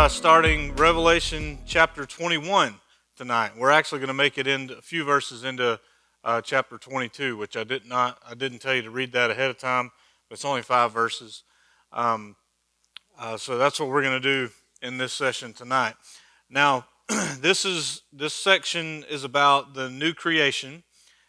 starting Revelation chapter 21 tonight. We're actually going to make it in a few verses into chapter 22, which I didn't tell you to read that ahead of time, but it's only 5 verses. So that's what we're going to do in this session tonight. Now, this section is about the new creation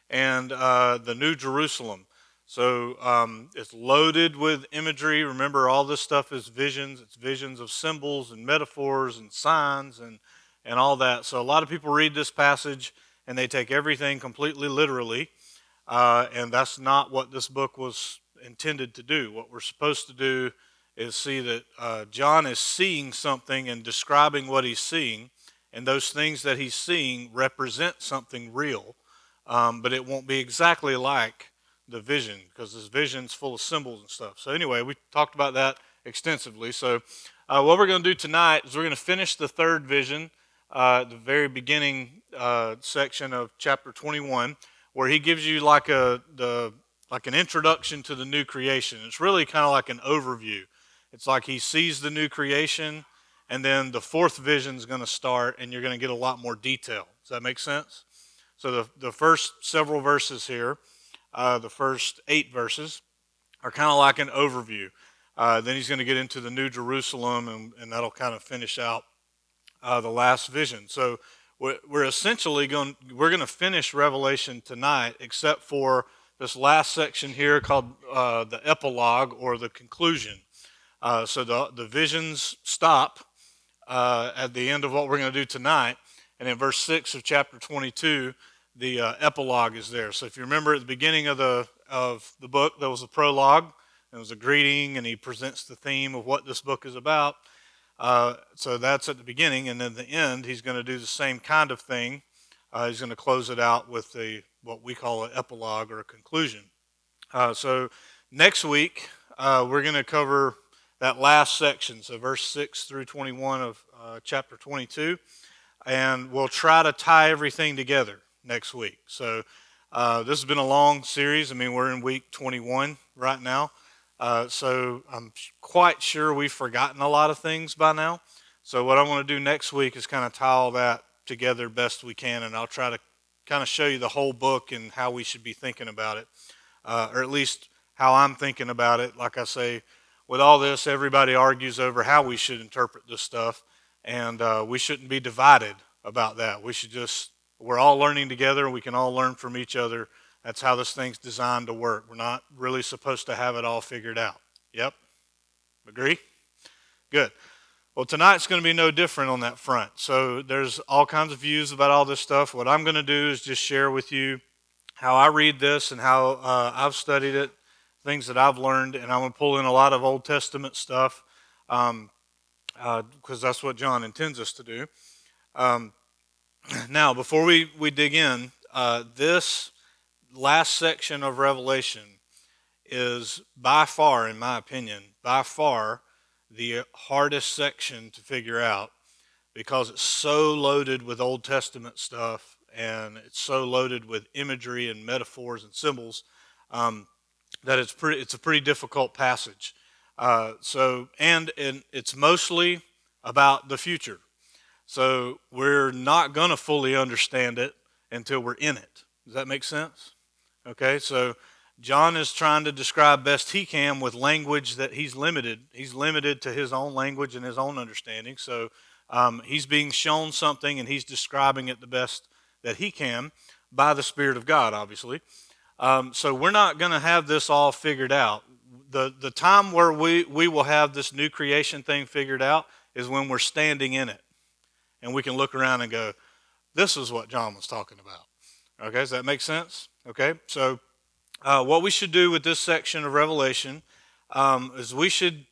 and the new Jerusalem. So it's loaded with imagery. Remember, all this stuff is visions. It's visions of symbols and metaphors and signs and all that. So a lot of people read this passage and they take everything completely literally. And that's not what this book was intended to do. What we're supposed to do is see that John is seeing something and describing what he's seeing. And those things that he's seeing represent something real. But it won't be exactly like the vision, because this vision's full of symbols and stuff. So anyway, we talked about that extensively. So what we're going to do tonight is we're going to finish the third vision, the very beginning section of chapter 21, where he gives you like an introduction to the new creation. It's really kind of like an overview. It's like he sees the new creation, and then the fourth vision is going to start, and you're going to get a lot more detail. Does that make sense? So the first several verses here, the first 8 verses, are kind of like an overview. Then he's going to get into the New Jerusalem, and that'll kind of finish out the last vision. So we're essentially going to finish Revelation tonight, except for this last section here called the epilogue, or the conclusion. So the visions stop at the end of what we're going to do tonight. And in verse 6 of chapter 22, the epilogue is there. So if you remember at the beginning of the book, there was a prologue. It was a greeting, and he presents the theme of what this book is about. So that's at the beginning, and then at the end, he's going to do the same kind of thing. He's going to close it out with what we call an epilogue, or a conclusion. So next week, we're going to cover that last section, so verse 6 through 21 of chapter 22. And we'll try to tie everything together next week. So this has been a long series. I mean, we're in week 21 right now. So I'm quite sure we've forgotten a lot of things by now. So what I want to do next week is kind of tie all that together best we can, and I'll try to kind of show you the whole book and how we should be thinking about it, or at least how I'm thinking about it. Like I say, with all this, everybody argues over how we should interpret this stuff. And we shouldn't be divided about that. We're all learning together, and we can all learn from each other. That's how this thing's designed to work. We're not really supposed to have it all figured out. Yep? Agree? Good. Well, tonight's going to be no different on that front. So there's all kinds of views about all this stuff. What I'm going to do is just share with you how I read this and how I've studied it, things that I've learned, and I'm going to pull in a lot of Old Testament stuff. Because that's what John intends us to do. Now, before we dig in, this last section of Revelation is by far, in my opinion, the hardest section to figure out, because it's so loaded with Old Testament stuff, and it's so loaded with imagery and metaphors and symbols, that it's a pretty difficult passage. And it's mostly about the future. So we're not going to fully understand it until we're in it. Does that make sense? Okay, so John is trying to describe best he can with language that he's limited. He's limited to his own language and his own understanding. So he's being shown something, and he's describing it the best that he can by the Spirit of God, obviously. So we're not going to have this all figured out. The time where we will have this new creation thing figured out is when we're standing in it. And we can look around and go, this is what John was talking about. Okay, does that make sense? Okay, so what we should do with this section of Revelation is we should,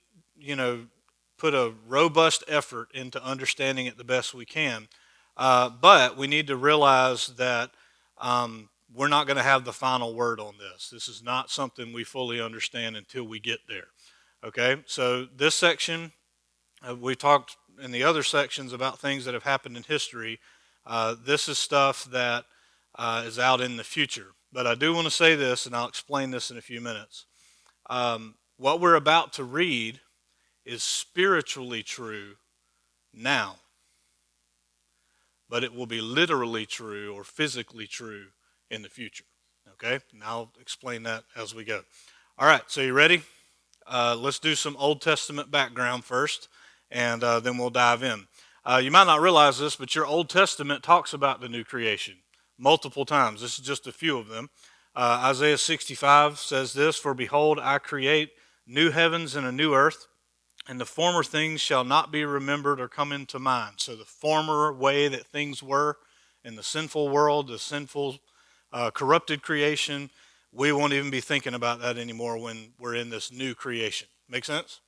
put a robust effort into understanding it the best we can. But we need to realize that we're not going to have the final word on this. This is not something we fully understand until we get there. Okay, so this section, we talked in the other sections about things that have happened in history. This is stuff that is out in the future. But I do want to say this, and I'll explain this in a few minutes. What we're about to read is spiritually true, now, but it will be literally true or physically true in the future. Okay, and I'll explain that as we go. All right, so you ready? Let's do some Old Testament background first, and then we'll dive in. You might not realize this, but your Old Testament talks about the new creation multiple times. This is just a few of them. Isaiah 65 says this, "For behold, I create new heavens and a new earth, and the former things shall not be remembered or come into mind." So the former way that things were in the sinful world, the sinful, corrupted creation, we won't even be thinking about that anymore when we're in this new creation. Make sense?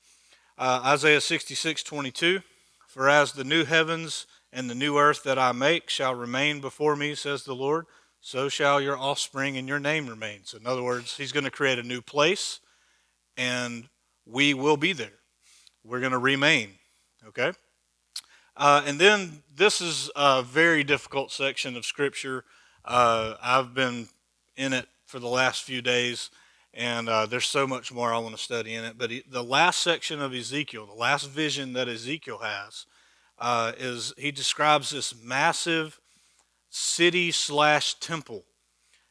Isaiah 66:22, "For as the new heavens and the new earth that I make shall remain before me, says the Lord, so shall your offspring and your name remain." So in other words, he's going to create a new place, and we will be there. We're going to remain, okay? And then this is a very difficult section of Scripture. I've been in it for the last few days, and there's so much more I want to study in it. But the last section of Ezekiel, the last vision that Ezekiel has, is he describes this massive city slash temple.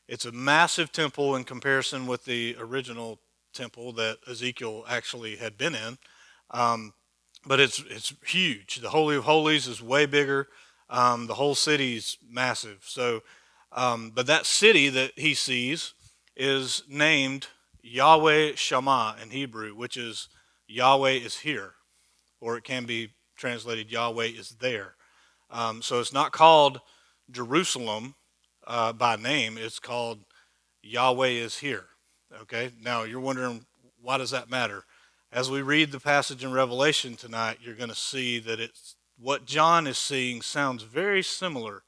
It's a massive temple in comparison with the original temple that Ezekiel actually had been in. But it's huge. The Holy of Holies is way bigger. The whole city's massive. So, but that city that he sees is named Yahweh Shammah in Hebrew, which is Yahweh is here, or it can be translated Yahweh is there. So it's not called Jerusalem by name. It's called Yahweh is here. Okay. Now you're wondering, why does that matter? As we read the passage in Revelation tonight, you're going to see that it's what John is seeing sounds very similar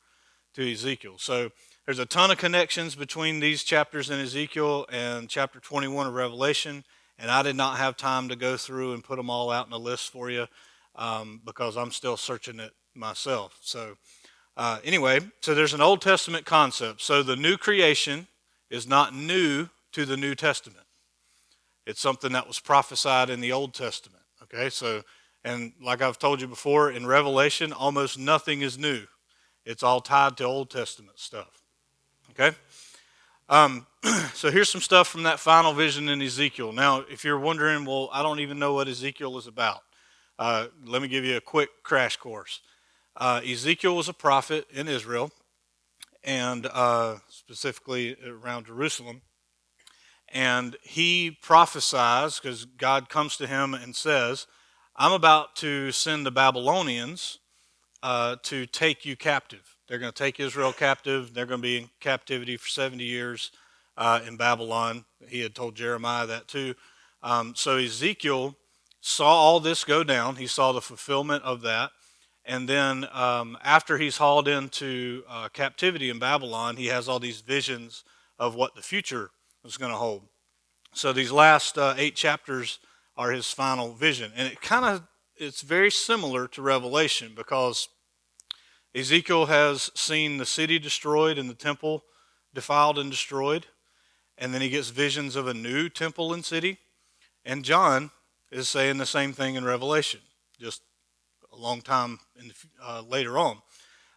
to Ezekiel. So there's a ton of connections between these chapters in Ezekiel and chapter 21 of Revelation, and I did not have time to go through and put them all out in a list for you because I'm still searching it myself. So anyway, so there's an Old Testament concept. So the new creation is not new to the New Testament. It's something that was prophesied in the Old Testament. Okay, so, and like I've told you before, in Revelation, almost nothing is new. It's all tied to Old Testament stuff. Okay? So here's some stuff from that final vision in Ezekiel. Now, if you're wondering, well, I don't even know what Ezekiel is about, let me give you a quick crash course. Ezekiel was a prophet in Israel, and specifically around Jerusalem. And he prophesies, because God comes to him and says, "I'm about to send the Babylonians to take you captive. They're going to take Israel captive. They're going to be in captivity for 70 years in Babylon." He had told Jeremiah that too. So Ezekiel saw all this go down. He saw the fulfillment of that. And then after he's hauled into captivity in Babylon, he has all these visions of what the future was going to hold. So these last 8 chapters are his final vision. And it's very similar to Revelation, because Ezekiel has seen the city destroyed and the temple defiled and destroyed. And then he gets visions of a new temple and city. And John is saying the same thing in Revelation, just a long time later on.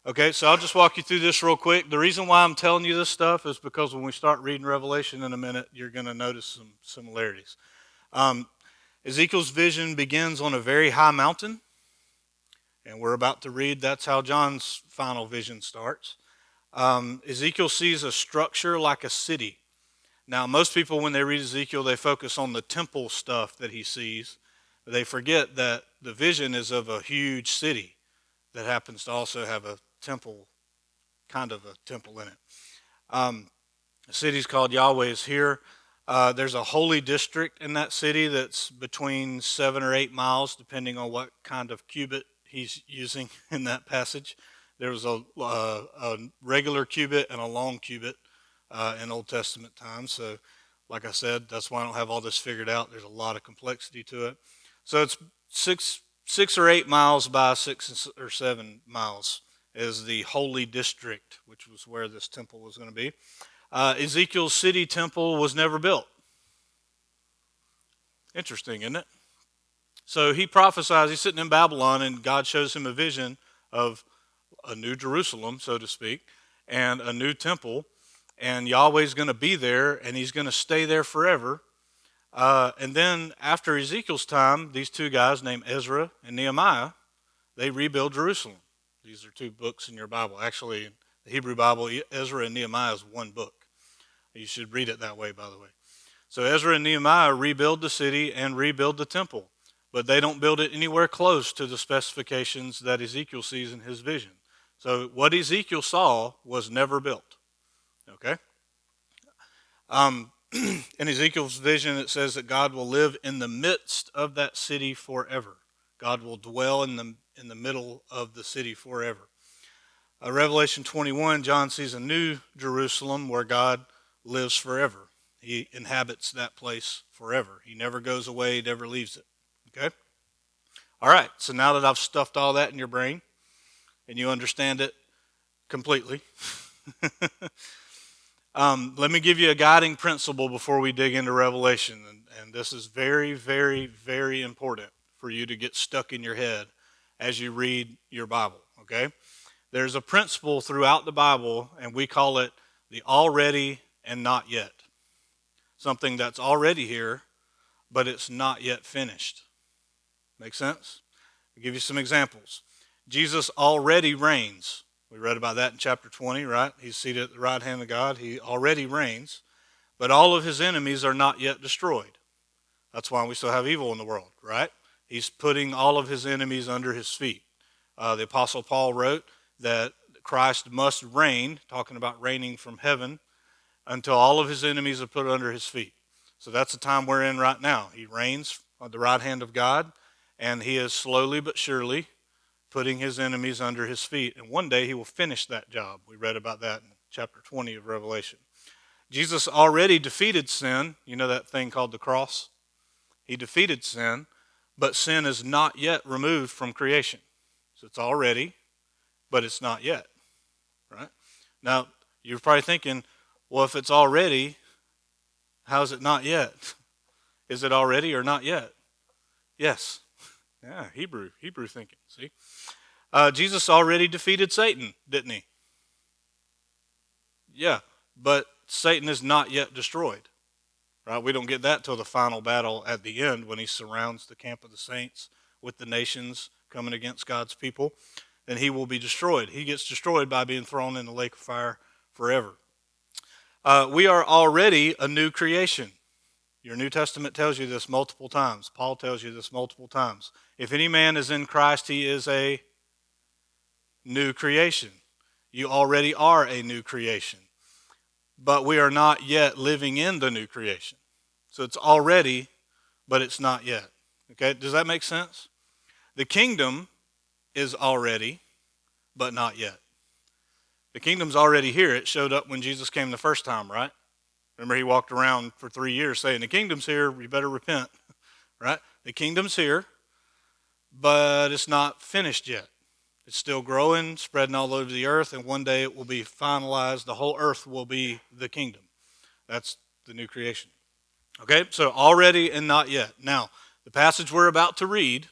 Okay, so I'll just walk you through this real quick. The reason why I'm telling you this stuff is because when we start reading Revelation in a minute, you're going to notice some similarities. Ezekiel's vision begins on a very high mountain, and we're about to read that's how John's final vision starts. Ezekiel sees a structure like a city. Now, most people, when they read Ezekiel, they focus on the temple stuff that he sees. They forget that the vision is of a huge city that happens to also have a temple, kind of a temple in it. The city's called Yahweh is here. There's a holy district in that city that's between 7 or 8 miles, depending on what kind of cubit he's using in that passage. There was a regular cubit and a long cubit in Old Testament times. So, like I said, that's why I don't have all this figured out. There's a lot of complexity to it. So it's 6 or 8 miles by 6 or 7 miles is the holy district, which was where this temple was going to be. Ezekiel's city temple was never built. Interesting, isn't it? So he prophesies, he's sitting in Babylon, and God shows him a vision of a new Jerusalem, so to speak, and a new temple, and Yahweh's going to be there, and he's going to stay there forever. And then after Ezekiel's time, these two guys named Ezra and Nehemiah, they rebuild Jerusalem. These are two books in your Bible. Actually, in the Hebrew Bible, Ezra and Nehemiah is one book. You should read it that way, by the way. So Ezra and Nehemiah rebuild the city and rebuild the temple, but they don't build it anywhere close to the specifications that Ezekiel sees in his vision. So what Ezekiel saw was never built. Okay? In Ezekiel's vision, it says that God will live in the midst of that city forever. God will dwell in the middle of the city forever. Revelation 21, John sees a new Jerusalem where God lives forever. He inhabits that place forever. He never goes away, he never leaves it. Okay? All right, so now that I've stuffed all that in your brain and you understand it completely, let me give you a guiding principle before we dig into Revelation. And this is very, very, very important for you to get stuck in your head as you read your Bible, okay? There's a principle throughout the Bible, and we call it the already and not yet. Something that's already here, but it's not yet finished. Make sense? I'll give you some examples. Jesus already reigns. We read about that in chapter 20, right? He's seated at the right hand of God. He already reigns, but all of his enemies are not yet destroyed. That's why we still have evil in the world, right? He's putting all of his enemies under his feet. The Apostle Paul wrote that Christ must reign, talking about reigning from heaven, until all of his enemies are put under his feet. So that's the time we're in right now. He reigns on the right hand of God, and he is slowly but surely putting his enemies under his feet. And one day he will finish that job. We read about that in chapter 20 of Revelation. Jesus already defeated sin. You know that thing called the cross? He defeated sin, but sin is not yet removed from creation. So it's already, but it's not yet, right? Now, you're probably thinking, well, if it's already, how is it not yet? Is it already or not yet? Yes. Yeah, Hebrew thinking, see? Jesus already defeated Satan, didn't he? Yeah, but Satan is not yet destroyed, right? We don't get that till the final battle at the end when he surrounds the camp of the saints with the nations coming against God's people. Then he will be destroyed. He gets destroyed by being thrown in the lake of fire forever. We are already a new creation. Your New Testament tells you this multiple times. Paul tells you this multiple times. If any man is in Christ, he is a new creation. You already are a new creation. But we are not yet living in the new creation. So it's already, but it's not yet. Okay, does that make sense? The kingdom is already, but not yet. The kingdom's already here. It showed up when Jesus came the first time, right? Remember, he walked around for 3 years saying, the kingdom's here, you better repent, right? The kingdom's here, but it's not finished yet. It's still growing, spreading all over the earth, and one day it will be finalized. The whole earth will be the kingdom. That's the new creation. Okay, so already and not yet. Now, the passage we're about to read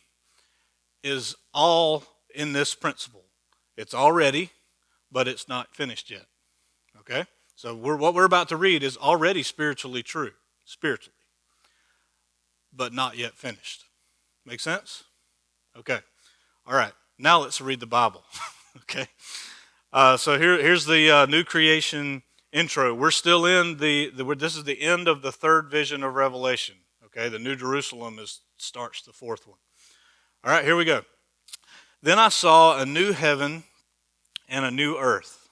is all in this principle. It's already, but it's not finished yet. Okay? So what we're about to read is already spiritually true, but not yet finished. Make sense? Okay. All right. Now let's read the Bible. Okay. So here's the new creation intro. We're still in this is the end of the third vision of Revelation. Okay. The New Jerusalem starts the fourth one. All right. Here we go. Then I saw a new heaven and a new earth.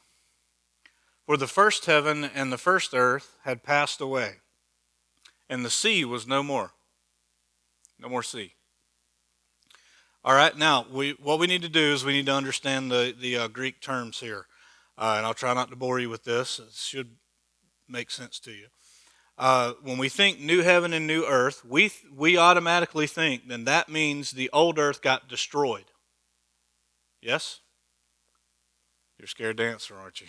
For the first heaven and the first earth had passed away, and the sea was no more. No more sea. All right, now, what we need to do is we need to understand the Greek terms here. And I'll try not to bore you with this. It should make sense to you. When we think new heaven and new earth, we automatically think then that means the old earth got destroyed. Yes? You're scared to answer, aren't you?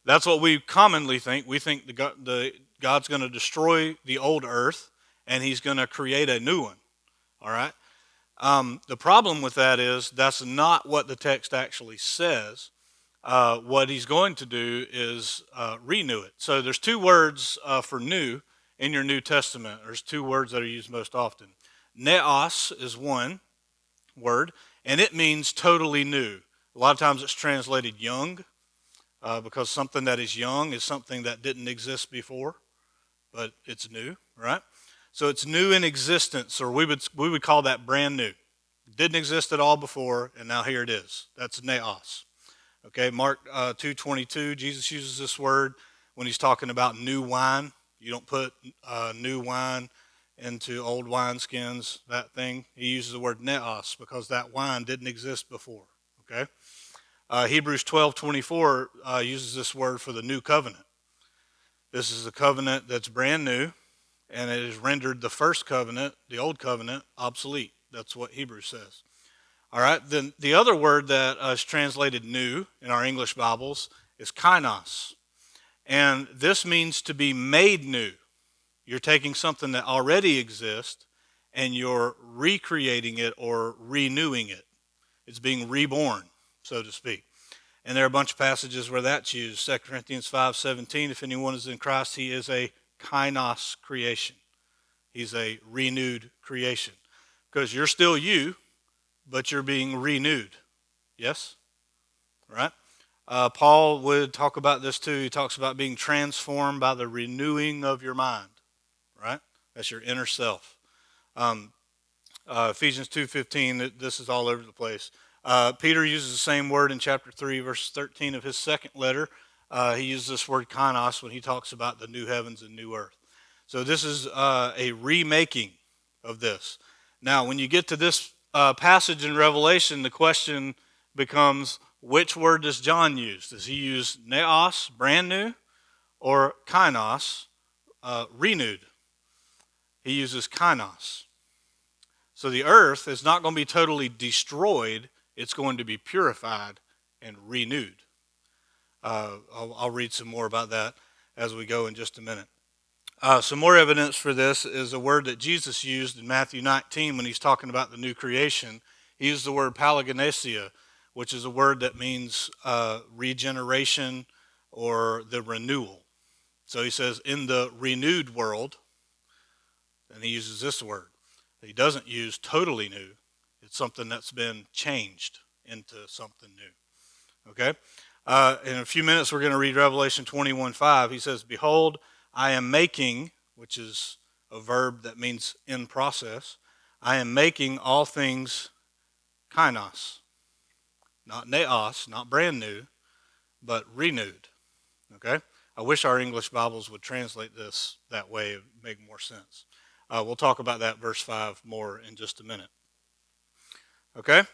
That's what we commonly think. We think God's going to destroy the old earth, and he's going to create a new one. All right? The problem with that is that's not what the text actually says. What he's going to do is renew it. So there's two words for new in your New Testament. There's two words that are used most often. Neos is one word, and it means totally new. A lot of times it's translated young because something that is young is something that didn't exist before, but it's new, right? So it's new in existence, or we would call that brand new. It didn't exist at all before, and now here it is. That's neos. Okay, Mark 2:22, Jesus uses this word when he's talking about new wine. You don't put new wine into old wineskins, that thing. He uses the word neos because that wine didn't exist before. Okay, Hebrews 12:24 uses this word for the new covenant. This is a covenant that's brand new, and it has rendered the first covenant, the old covenant, obsolete. That's what Hebrews says. All right, then the other word that is translated new in our English Bibles is kainos. And this means to be made new. You're taking something that already exists and you're recreating it or renewing it. It's being reborn, so to speak. And there are a bunch of passages where that's used. 2 Corinthians 5:17, if anyone is in Christ, he is a kainos creation. He's a renewed creation. Because you're still you, but you're being renewed. Yes? Right? Paul would talk about this too. He talks about being transformed by the renewing of your mind. Right? That's your inner self. Ephesians 2:15, this is all over the place. Peter uses the same word in chapter 3, verse 13 of his second letter. He uses this word kainos when he talks about the new heavens and new earth. So this is a remaking of this. Now, when you get to this passage in Revelation, the question becomes, which word does John use? Does he use neos, brand new, or kainos, renewed? He uses kainos. So the earth is not going to be totally destroyed. It's going to be purified and renewed. I'll read some more about that as we go in just a minute. Some more evidence for this is a word that Jesus used in Matthew 19 when he's talking about the new creation. He used the word palagenesia, which is a word that means regeneration or the renewal. So he says, in the renewed world, and he uses this word. He doesn't use totally new. It's something that's been changed into something new. Okay? In a few minutes, we're going to read Revelation 21:5. He says, behold, I am making, which is a verb that means in process, I am making all things kainos. Not neos, not brand new, but renewed. Okay? I wish our English Bibles would translate this that way. It would make more sense. We'll talk about that verse 5 more in just a minute. Okay?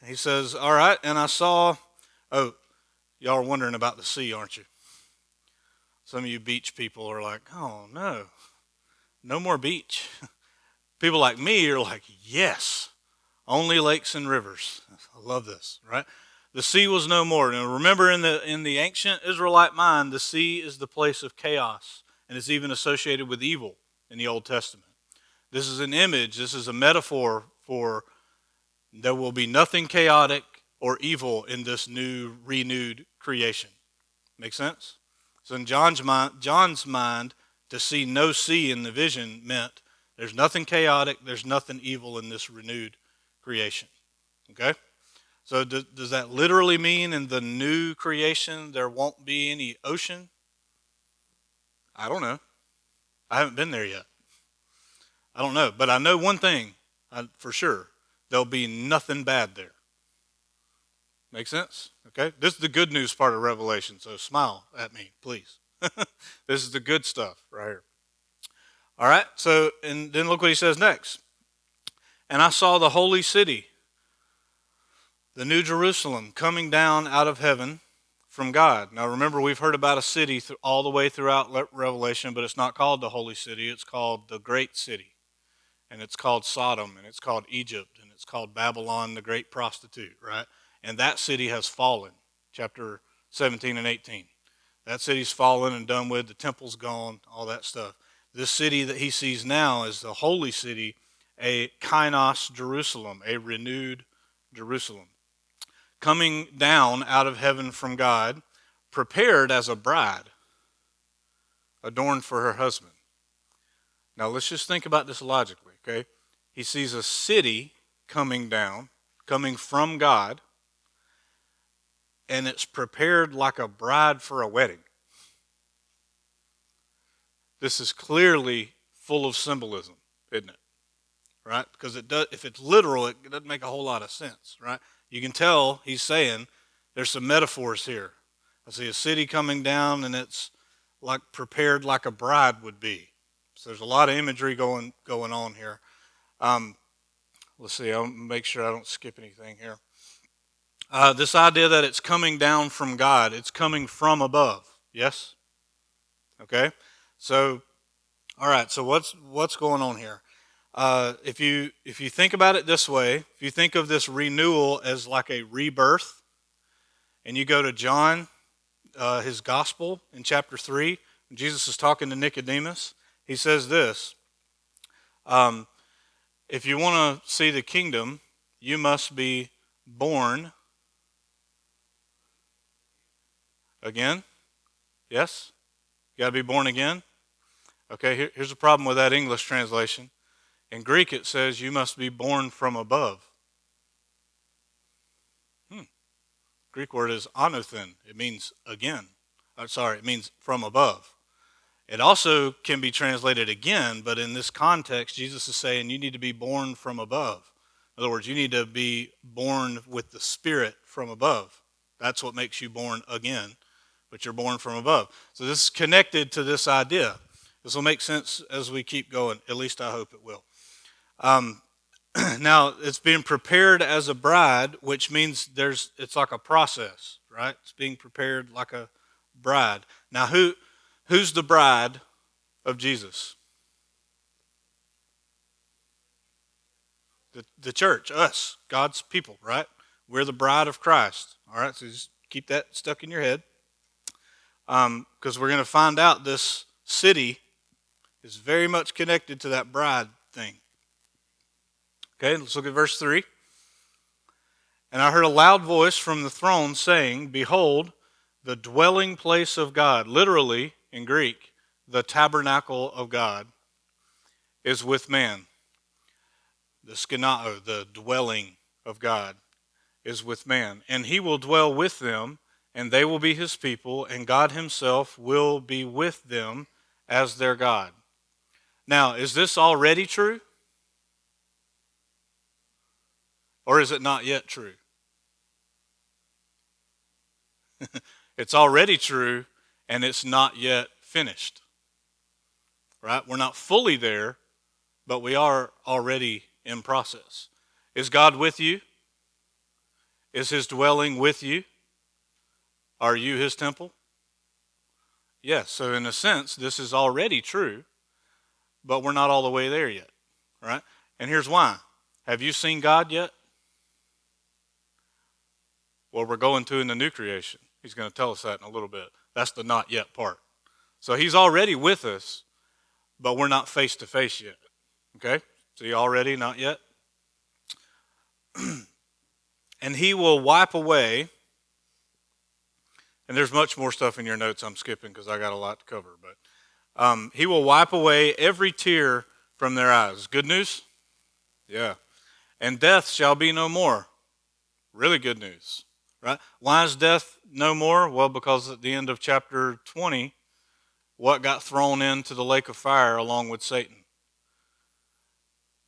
He says, all right, and I saw, y'all are wondering about the sea, aren't you? Some of you beach people are like, oh no, no more beach. People like me are like, yes, only lakes and rivers. I love this, right? The sea was no more. Now remember, in the ancient Israelite mind, the sea is the place of chaos, and it's even associated with evil in the Old Testament. This is an image, this is a metaphor for there will be nothing chaotic or evil in this new, renewed creation. Make sense? So in John's mind, to see no sea in the vision meant there's nothing chaotic, there's nothing evil in this renewed creation. Okay? So does that literally mean in the new creation there won't be any ocean? I don't know. I haven't been there yet. I don't know. But I know one thing for sure. There'll be nothing bad there. Make sense? Okay? This is the good news part of Revelation, so smile at me, please. This is the good stuff right here. All right, so, and then look what he says next. And I saw the holy city, the new Jerusalem, coming down out of heaven from God. Now remember, we've heard about a city all the way throughout Revelation, but it's not called the holy city. It's called the great city. And it's called Sodom, and it's called Egypt, and it's called Babylon, the great prostitute, right? And that city has fallen, chapter 17 and 18. That city's fallen and done with. The temple's gone, all that stuff. This city that he sees now is the holy city, a kainos Jerusalem, a renewed Jerusalem, coming down out of heaven from God, prepared as a bride, adorned for her husband. Now let's just think about this logically, okay? He sees a city coming down, coming from God, and it's prepared like a bride for a wedding. This is clearly full of symbolism, isn't it? Right? Because it does, if it's literal, it doesn't make a whole lot of sense, right? You can tell he's saying there's some metaphors here. I see a city coming down, and it's like prepared like a bride would be. So there's a lot of imagery going on here. Let's see. I'll make sure I don't skip anything here. This idea that it's coming down from God, it's coming from above. Yes? Okay? So, all right, so what's going on here? If you think about it this way, if you think of this renewal as like a rebirth, and you go to John, his gospel in chapter 3, when Jesus is talking to Nicodemus, he says this, if you want to see the kingdom, you must be born again. Yes? You got to be born again? Okay, here's the problem with that English translation. In Greek it says you must be born from above. Greek word is anothen. It means again. It means from above. It also can be translated again, but in this context, Jesus is saying you need to be born from above. In other words, you need to be born with the Spirit from above. That's what makes you born again, but you're born from above. So this is connected to this idea. This will make sense as we keep going. At least I hope it will. Now, it's being prepared as a bride, which means it's like a process, right? It's being prepared like a bride. Now, who's the bride of Jesus? The church, us, God's people, right? We're the bride of Christ, all right? So just keep that stuck in your head, because we're going to find out this city is very much connected to that bride thing. Okay, let's look at verse 3. And I heard a loud voice from the throne saying, "Behold, the dwelling place of God," literally in Greek, the tabernacle of God, "is with man." The skenao, the dwelling of God, is with man. "And he will dwell with them, and they will be his people, and God himself will be with them as their God." Now, is this already true? Or is it not yet true? It's already true, and it's not yet finished. Right? We're not fully there, but we are already in process. Is God with you? Is his dwelling with you? Are you his temple? Yes, so in a sense, this is already true, but we're not all the way there yet. Right? And here's why. Have you seen God yet? Well, we're going to in the new creation. He's going to tell us that in a little bit. That's the not yet part. So he's already with us, but we're not face to face yet. Okay? So you already, not yet? And he will wipe away, and there's much more stuff in your notes I'm skipping because I got a lot to cover, but he will wipe away every tear from their eyes. Good news? Yeah. And death shall be no more. Really good news. Right? Why is death no more? Well, because at the end of chapter 20, what got thrown into the lake of fire along with Satan?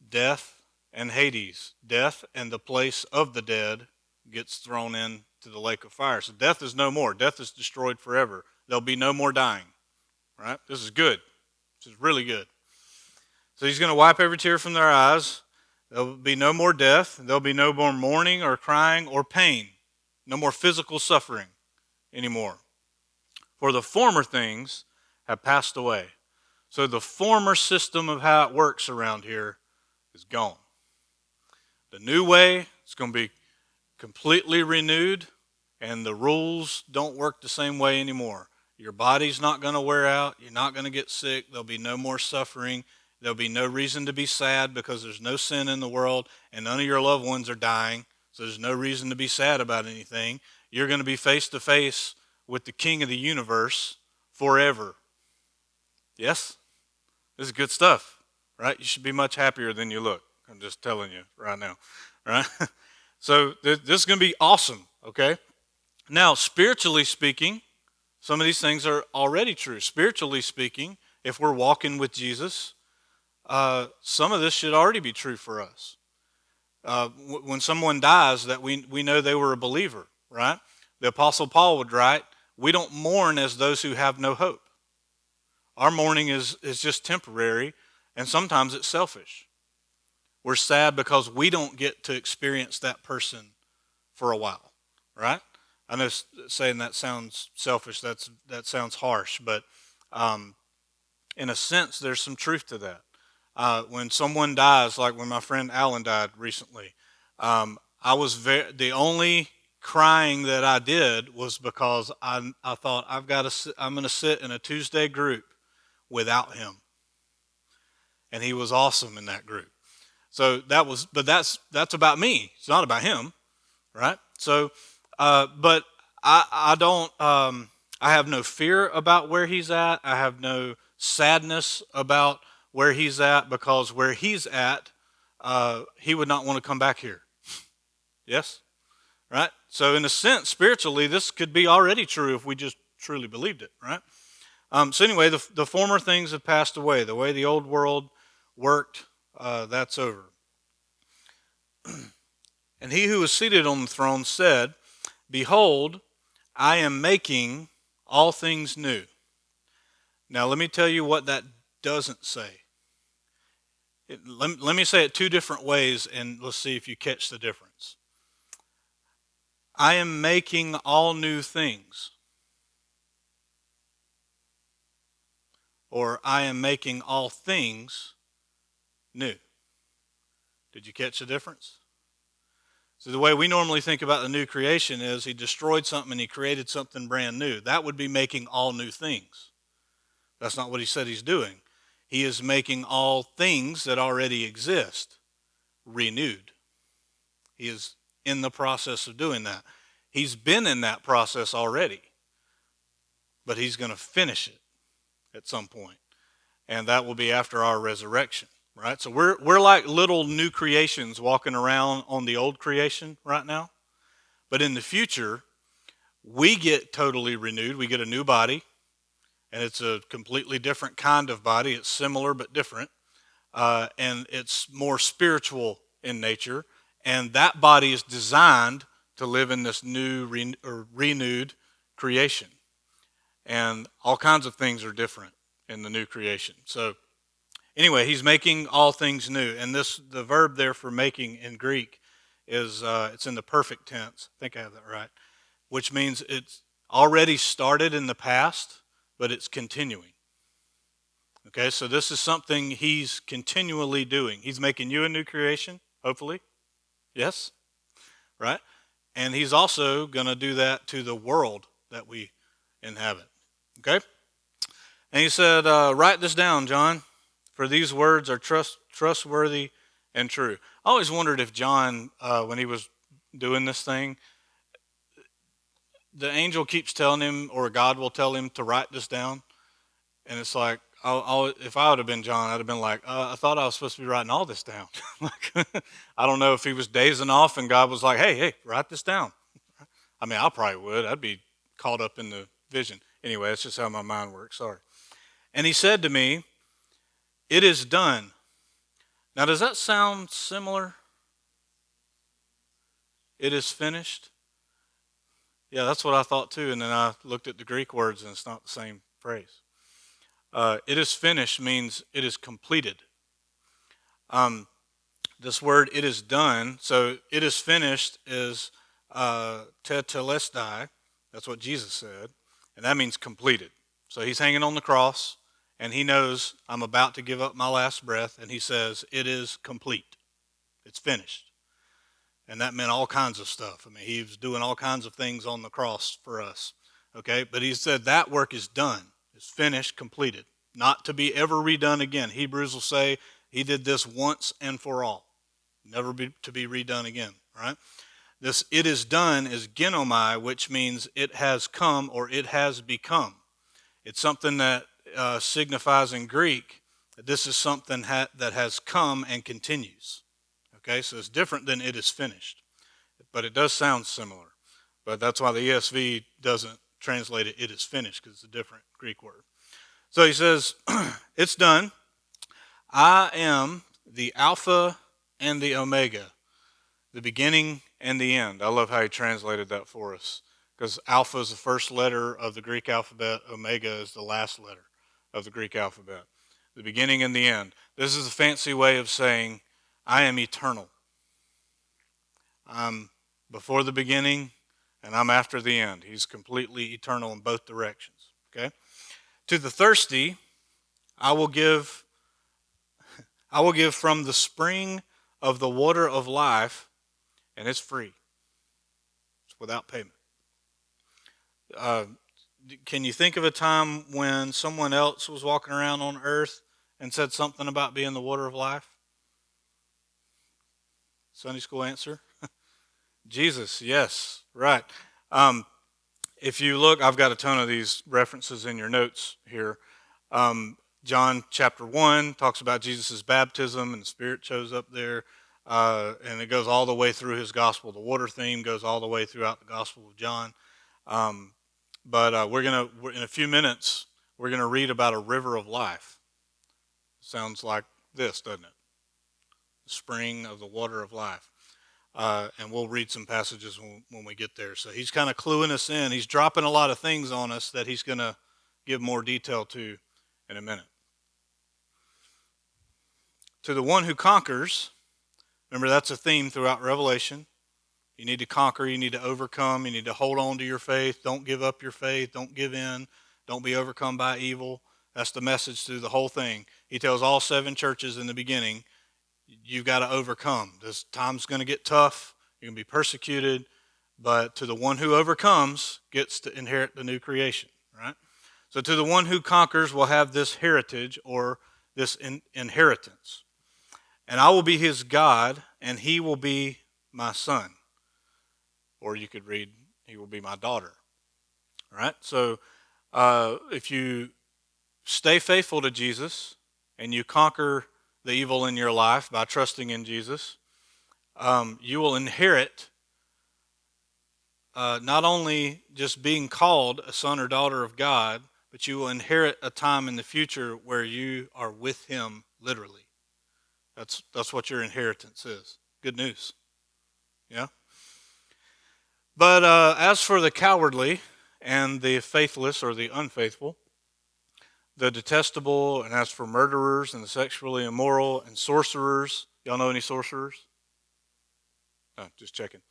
Death and Hades. Death and the place of the dead gets thrown into the lake of fire. So death is no more. Death is destroyed forever. There'll be no more dying. Right? This is good. This is really good. So he's going to wipe every tear from their eyes. There'll be no more death. There'll be no more mourning or crying or pain. No more physical suffering anymore. For the former things have passed away. So the former system of how it works around here is gone. The new way is going to be completely renewed, and the rules don't work the same way anymore. Your body's not going to wear out. You're not going to get sick. There'll be no more suffering. There'll be no reason to be sad because there's no sin in the world and none of your loved ones are dying. So there's no reason to be sad about anything. You're going to be face to face with the King of the universe forever. Yes? This is good stuff, right? You should be much happier than you look. I'm just telling you right now, right? So this is going to be awesome, okay? Now, spiritually speaking, some of these things are already true. Spiritually speaking, if we're walking with Jesus, some of this should already be true for us. When someone dies, that we know they were a believer, right? The Apostle Paul would write, we don't mourn as those who have no hope. Our mourning is just temporary, and sometimes it's selfish. We're sad because we don't get to experience that person for a while, right? I know saying that sounds selfish, that sounds harsh, but in a sense, there's some truth to that. When someone dies, like when my friend Alan died recently, I was the only crying that I did was because I thought I'm going to sit in a Tuesday group without him, and he was awesome in that group. So that's about me. It's not about him, right? So, but I don't. I have no fear about where he's at. I have no sadness about where he's at, because where he's at, he would not want to come back here. Yes? Right? So in a sense, spiritually, this could be already true if we just truly believed it, right? So anyway, the former things have passed away. The way the old world worked, that's over. And he who was seated on the throne said, behold, I am making all things new. Now let me tell you what that doesn't say. Let me say it two different ways, and let's see if you catch the difference. I am making all new things. Or I am making all things new. Did you catch the difference? So the way we normally think about the new creation is he destroyed something and he created something brand new. That would be making all new things. That's not what he said he's doing. He is making all things that already exist renewed. He is in the process of doing that. He's been in that process already, but he's going to finish it at some point, and that will be after our resurrection, right? So we're like little new creations walking around on the old creation right now, but in the future, we get totally renewed. We get a new body, and it's a completely different kind of body. It's similar but different, and it's more spiritual in nature, and that body is designed to live in this new renewed creation. And all kinds of things are different in the new creation. So anyway, he's making all things new. And the verb there for making in Greek is it's in the perfect tense. I think I have that right. Which means it's already started in the past, but it's continuing. Okay, so this is something he's continually doing. He's making you a new creation, hopefully. Yes? Right? And he's also going to do that to the world that we inhabit. Okay? And he said, write this down, John, for these words are trustworthy and true. I always wondered if John, when he was doing this thing, the angel keeps telling him, or God will tell him to write this down. And it's like, if I would have been John, I'd have been like, I thought I was supposed to be writing all this down. I don't know if he was dazing off and God was like, hey, write this down. I mean, I probably would. I'd be caught up in the vision. Anyway, that's just how my mind works. Sorry. And he said to me, it is done. Now, does that sound similar? It is finished? Yeah, that's what I thought too. And then I looked at the Greek words, and it's not the same phrase. It is finished means it is completed. This word, it is done. So it is finished is tetelestai. That's what Jesus said. And that means completed. So he's hanging on the cross, and he knows I'm about to give up my last breath, and he says, it is complete. It's finished. And that meant all kinds of stuff. I mean, he was doing all kinds of things on the cross for us. Okay, but he said that work is done. It's finished, completed. not to be ever redone again. Hebrews will say he did this once and for all, never to be redone again, right? This "it is done" is genomai, which means it has come or it has become. It's something that signifies in Greek that this is something that has come and continues. Okay, so it's different than "it is finished," but it does sound similar. But that's why the ESV doesn't translate it is finished, because it's a different Greek word. So he says, it's done. I am the Alpha and the Omega, the beginning and the end. I love how he translated that for us, because Alpha is the first letter of the Greek alphabet. Omega is the last letter of the Greek alphabet. The beginning and the end. This is a fancy way of saying I am eternal. I'm before the beginning and I'm after the end. He's completely eternal in both directions. Okay? To the thirsty, I will give from the spring of the water of life, and it's free. It's without payment. Can you think of a time when someone else was walking around on earth and said something about being the water of life? Sunday school answer? Jesus, yes, right. If you look, I've got a ton of these references in your notes here. John chapter 1 talks about Jesus' baptism, and the Spirit shows up there. And it goes all the way through his gospel. The water theme goes all the way throughout the Gospel of John. But in a few minutes, we're going to read about a river of life. Sounds like this, doesn't it? The spring of the water of life. And we'll read some passages when we get there. So he's kind of cluing us in. He's dropping a lot of things on us that he's going to give more detail to in a minute. To the one who conquers, remember that's a theme throughout Revelation. You need to conquer, you need to overcome, you need to hold on to your faith. Don't give up your faith, don't give in, don't be overcome by evil. That's the message through the whole thing. He tells all 7 churches in the beginning, you've got to overcome. This time's going to get tough, you're going to be persecuted, but to the one who overcomes gets to inherit the new creation, right? So to the one who conquers will have this heritage or this inheritance. And I will be his God, and he will be my son. Or you could read, he will be my daughter. All right? So if you stay faithful to Jesus and you conquer the evil in your life by trusting in Jesus, you will inherit not only just being called a son or daughter of God, but you will inherit a time in the future where you are with him literally. That's what your inheritance is. Good news. Yeah? But as for the cowardly and the faithless or the unfaithful, the detestable, and as for murderers and the sexually immoral and sorcerers, y'all know any sorcerers? Oh, just checking.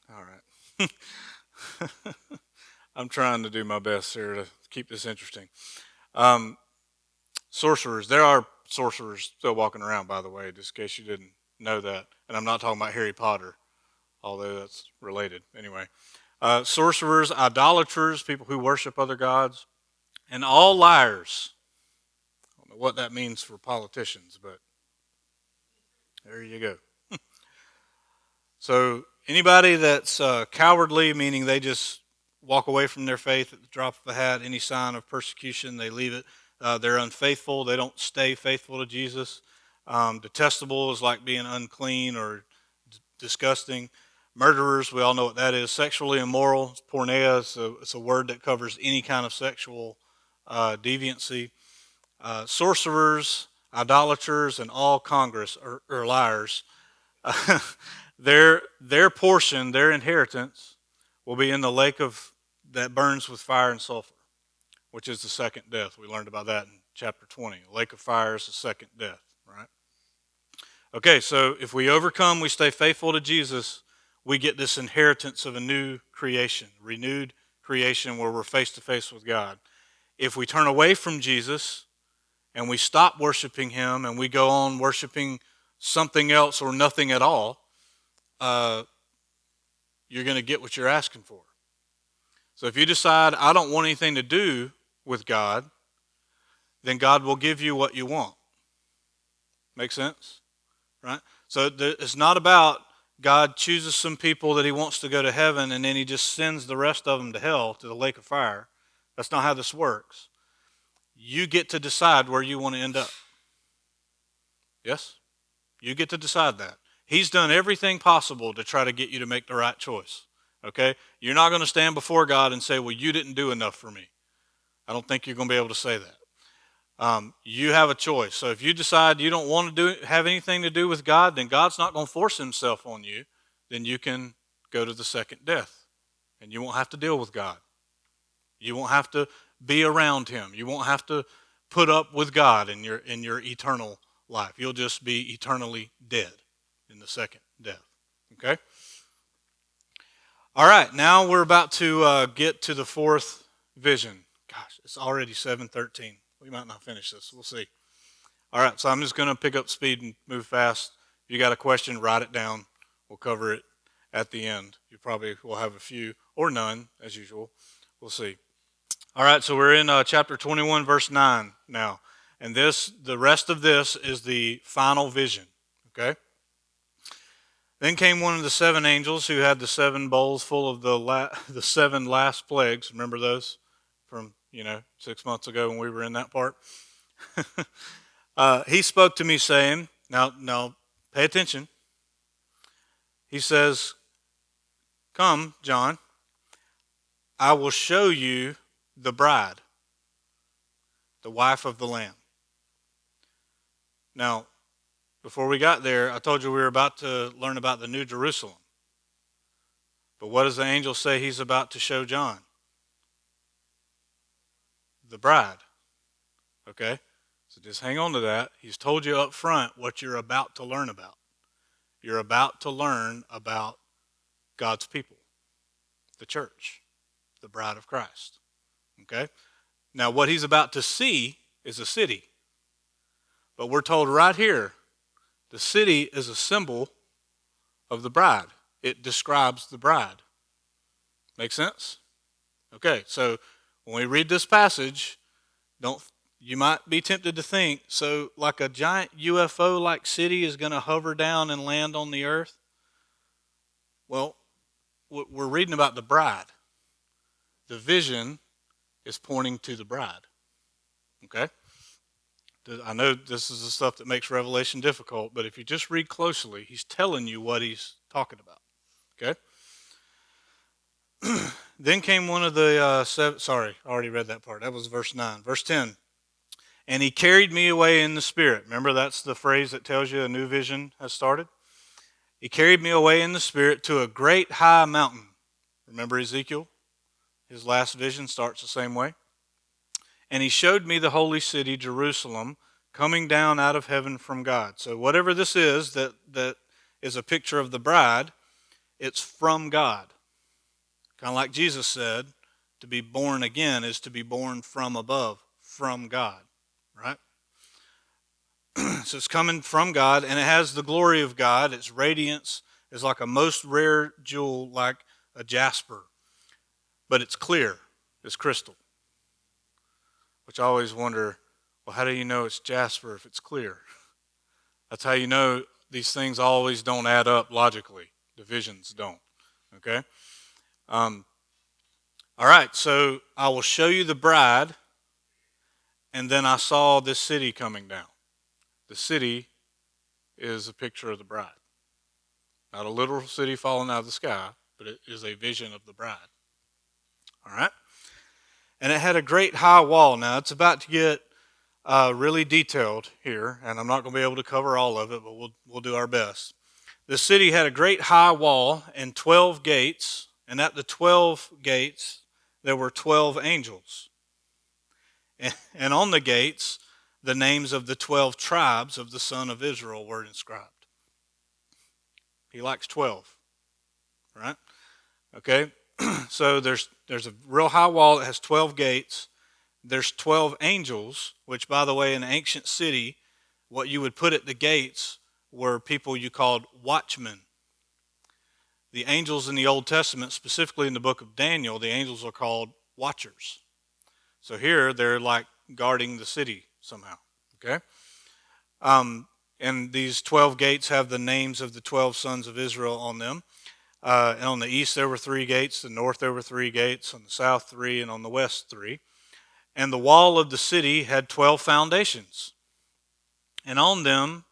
All right. I'm trying to do my best here to keep this interesting. Sorcerers. There are sorcerers still walking around, by the way, just in case you didn't know that. And I'm not talking about Harry Potter, although that's related. Anyway, sorcerers, idolaters, people who worship other gods, and all liars. I don't know what that means for politicians, but there you go. So anybody that's cowardly, meaning they just walk away from their faith at the drop of a hat, any sign of persecution, they leave it. They're unfaithful. They don't stay faithful to Jesus. Detestable is like being unclean or disgusting. Murderers, we all know what that is. Sexually immoral, porneia, it's a word that covers any kind of sexual deviancy. Sorcerers, idolaters, and all congress or liars. Their portion, their inheritance, will be in the lake that burns with fire and sulfur, which is the second death. We learned about that in chapter 20. The lake of fire is the second death, right? Okay, so if we overcome, we stay faithful to Jesus, we get this inheritance of a new creation, renewed creation where we're face to face with God. If we turn away from Jesus and we stop worshiping him and we go on worshiping something else or nothing at all, you're going to get what you're asking for. So if you decide, I don't want anything to do with God, then God will give you what you want. Make sense? Right? So it's not about God chooses some people that he wants to go to heaven and then he just sends the rest of them to hell, to the lake of fire. That's not how this works. You get to decide where you want to end up. Yes? You get to decide that. He's done everything possible to try to get you to make the right choice. Okay? You're not going to stand before God and say, well, you didn't do enough for me. I don't think you're going to be able to say that. You have a choice. So if you decide you don't want to have anything to do with God, then God's not going to force himself on you. Then you can go to the second death. And you won't have to deal with God. You won't have to be around him. You won't have to put up with God in your eternal life. You'll just be eternally dead in the second death. Okay? All right, now we're about to get to the fourth vision. Gosh, it's already 7:13. We might not finish this. We'll see. All right, so I'm just going to pick up speed and move fast. If you got a question, write it down. We'll cover it at the end. You probably will have a few or none, as usual. We'll see. All right, so we're in chapter 21, verse 9 now. And the rest of this is the final vision, okay? Then came one of the seven angels who had the seven bowls full of the seven last plagues. Remember those from, 6 months ago when we were in that part? He spoke to me saying, now, pay attention. He says, come, John, I will show you the bride, the wife of the Lamb. Now, before we got there, I told you we were about to learn about the New Jerusalem. But what does the angel say he's about to show John? The bride. Okay? So just hang on to that. He's told you up front what you're about to learn about. You're about to learn about God's people, the church, the bride of Christ. Okay? Now, what he's about to see is a city. But we're told right here, the city is a symbol of the bride. It describes the bride. Make sense? Okay, so when we read this passage, you might be tempted to think, so like a giant UFO-like city is going to hover down and land on the earth? Well, we're reading about the bride. The vision is pointing to the bride. Okay? I know this is the stuff that makes Revelation difficult, but if you just read closely, he's telling you what he's talking about. Okay? Then came one of the seven, sorry, I already read that part. That was verse 9. Verse 10. And he carried me away in the Spirit. Remember, that's the phrase that tells you a new vision has started? He carried me away in the Spirit to a great high mountain. Remember Ezekiel? His last vision starts the same way. And he showed me the holy city, Jerusalem, coming down out of heaven from God. So whatever this is that is a picture of the bride, it's from God. Kind of like Jesus said, to be born again is to be born from above, from God, right? So it's coming from God, and it has the glory of God. Its radiance is like a most rare jewel, like a jasper. But it's clear, it's crystal. Which I always wonder, well, how do you know it's jasper if it's clear? That's how you know these things always don't add up logically. Divisions don't, okay? All right, so I will show you the bride, and then I saw this city coming down. The city is a picture of the bride. Not a literal city falling out of the sky, but it is a vision of the bride. All right? And it had a great high wall. Now, it's about to get really detailed here, and I'm not going to be able to cover all of it, but we'll do our best. The city had a great high wall and 12 gates, and at the 12 gates, there were 12 angels. And on the gates, the names of the 12 tribes of the son of Israel were inscribed. He likes 12, right? Okay, so there's a real high wall that has 12 gates. There's 12 angels, which, by the way, in an ancient city, what you would put at the gates were people you called watchmen. The angels in the Old Testament, specifically in the book of Daniel, the angels are called watchers. So here they're like guarding the city somehow. Okay? And these 12 gates have the names of the 12 sons of Israel on them. And on the east there were 3 gates, the north there were 3 gates, on the south 3, and on the west 3. And the wall of the city had 12 foundations. And on them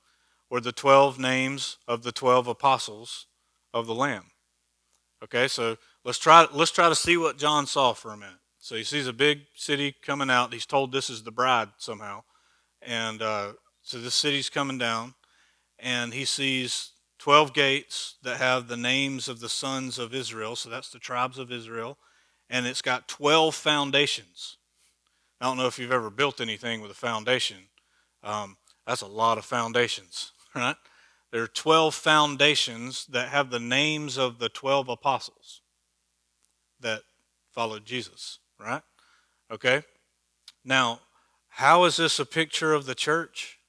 were the 12 names of the 12 apostles of the Lamb. Okay, so let's try to see what John saw for a minute. So he sees a big city coming out. He's told this is the bride somehow. And so this city's coming down. And he sees 12 gates that have the names of the sons of Israel. So that's the tribes of Israel. And it's got 12 foundations. I don't know if you've ever built anything with a foundation. That's a lot of foundations, right? There are 12 foundations that have the names of the 12 apostles that followed Jesus, right? Okay. Now, how is this a picture of the church?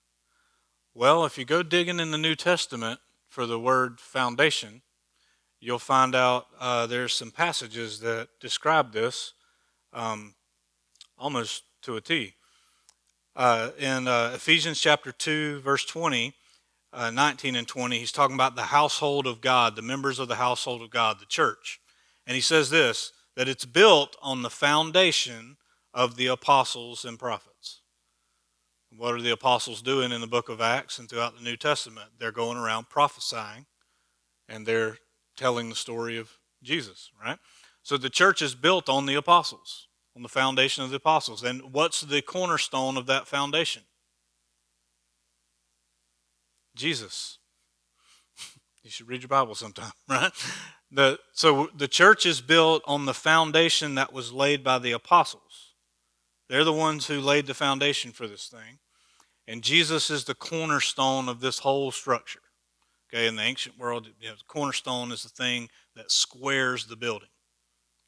Well, if you go digging in the New Testament for the word foundation, you'll find out there's some passages that describe this almost to a T. In Ephesians chapter 2, verse 20, 19 and 20, he's talking about the household of God, the members of the household of God, the church. And he says this, that it's built on the foundation of the apostles and prophets. What are the apostles doing in the book of Acts and throughout the New Testament? They're going around prophesying, and they're telling the story of Jesus, right? So the church is built on the apostles, on the foundation of the apostles. And what's the cornerstone of that foundation? Jesus. You should read your Bible sometime, right? So the church is built on the foundation that was laid by the apostles. They're the ones who laid the foundation for this thing. And Jesus is the cornerstone of this whole structure. Okay, in the ancient world, the cornerstone is the thing that squares the building.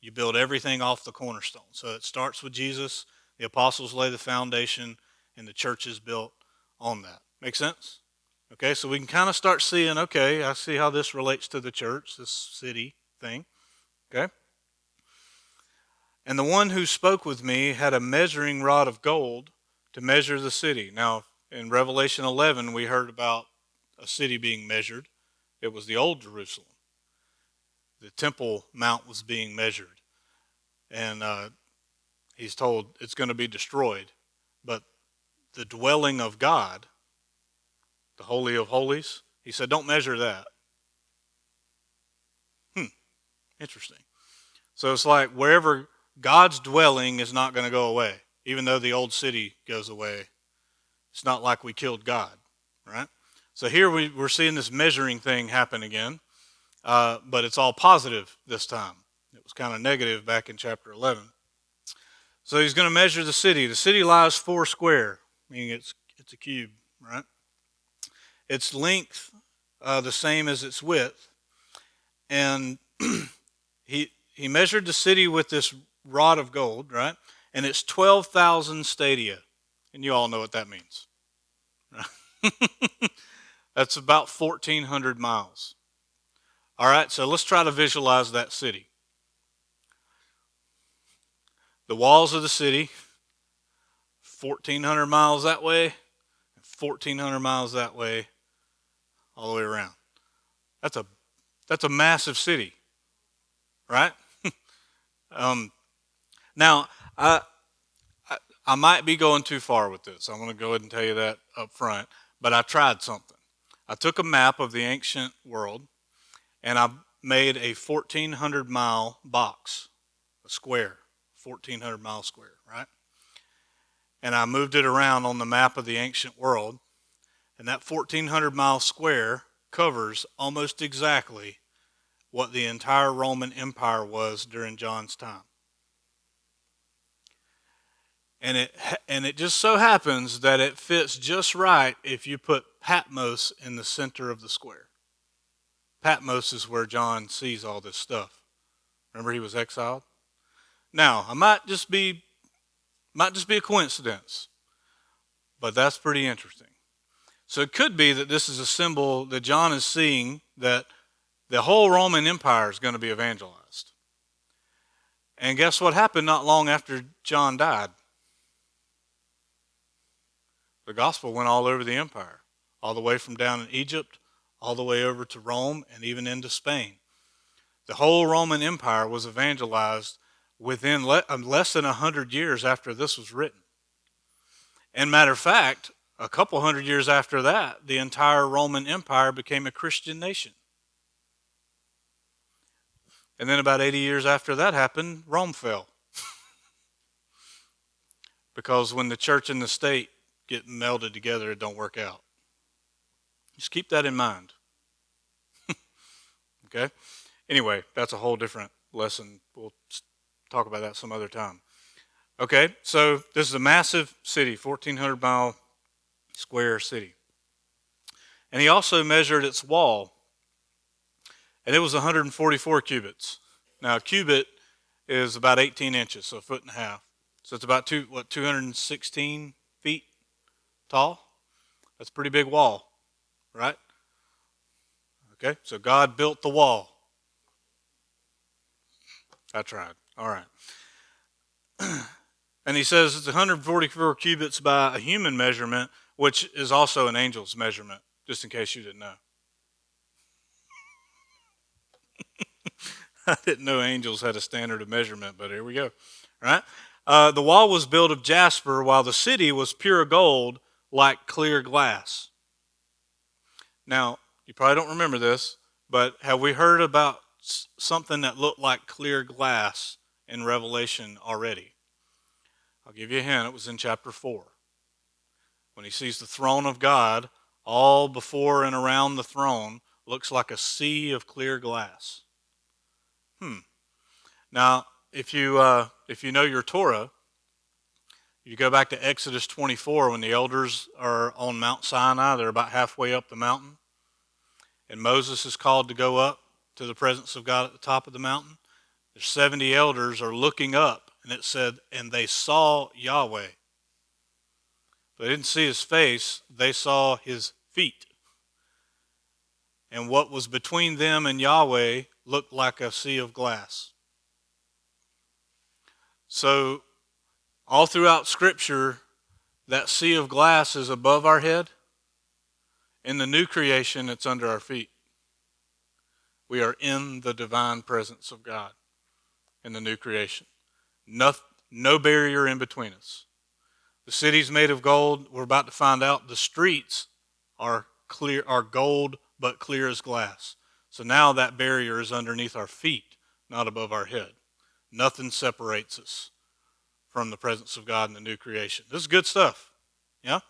You build everything off the cornerstone. So it starts with Jesus, the apostles lay the foundation, and the church is built on that. Make sense? Okay, so we can kind of start seeing, okay, I see how this relates to the church, this city thing. Okay? And the one who spoke with me had a measuring rod of gold to measure the city. Now, in Revelation 11, we heard about a city being measured. It was the old Jerusalem. The Temple Mount was being measured. And he's told it's going to be destroyed. But the dwelling of God, the Holy of Holies, he said, don't measure that. Interesting. So it's like wherever God's dwelling is not going to go away. Even though the old city goes away, it's not like we killed God, right? So here we're seeing this measuring thing happen again, but it's all positive this time. It was kind of negative back in chapter 11. So he's going to measure the city. The city lies 4 square, meaning it's a cube, right? Its length the same as its width, and he measured the city with this rod of gold, right? And it's 12,000 stadia. And you all know what that means. Right? That's about 1,400 miles. All right, so let's try to visualize that city. The walls of the city, 1,400 miles that way, 1,400 miles that way, all the way around. That's a massive city, right? Now, I might be going too far with this. I'm going to go ahead and tell you that up front. But I tried something. I took a map of the ancient world, and I made a 1,400-mile box, a square, 1,400-mile square, right? And I moved it around on the map of the ancient world, and that 1,400-mile square covers almost exactly what the entire Roman Empire was during John's time. And it just so happens that it fits just right if you put Patmos in the center of the square. Patmos is where John sees all this stuff. Remember he was exiled? Now, it might just be a coincidence, but that's pretty interesting. So it could be that this is a symbol that John is seeing that The whole Roman Empire is going to be evangelized. And guess what happened not long after John died? The gospel went all over the empire, all the way from down in Egypt, all the way over to Rome, and even into Spain. The whole Roman Empire was evangelized within less than 100 years after this was written. And matter of fact, a couple hundred years after that, the entire Roman Empire became a Christian nation. And then about 80 years after that happened, Rome fell. Because when the church and the state get melded together, it don't work out. Just keep that in mind. Okay? Anyway, that's a whole different lesson. We'll talk about that some other time. Okay, so this is a massive city, 1,400 mile square city. And he also measured its wall, and it was 144 cubits. Now, a cubit is about 18 inches, so a foot and a half. So it's about 216 feet tall? That's a pretty big wall, right? Okay, so God built the wall. I tried. All right. And he says it's 144 cubits by a human measurement, which is also an angel's measurement, just in case you didn't know. I didn't know angels had a standard of measurement, but here we go. All right? The wall was built of jasper, while the city was pure gold, like clear glass. Now, you probably don't remember this, but have we heard about something that looked like clear glass in Revelation already? I'll give you a hint. It was in chapter 4. When he sees the throne of God, all before and around the throne looks like a sea of clear glass. Now, if you know your Torah, you go back to Exodus 24 when the elders are on Mount Sinai. They're about halfway up the mountain. And Moses is called to go up to the presence of God at the top of the mountain. The 70 elders are looking up, and it said, and they saw Yahweh. They didn't see his face, they saw his feet. And what was between them and Yahweh looked like a sea of glass. So, all throughout Scripture, that sea of glass is above our head. In the new creation, it's under our feet. We are in the divine presence of God in the new creation. No barrier in between us. The city's made of gold. We're about to find out the streets are clear, are gold, but clear as glass. So now that barrier is underneath our feet, not above our head. Nothing separates us from the presence of God in the new creation. This is good stuff. Yeah?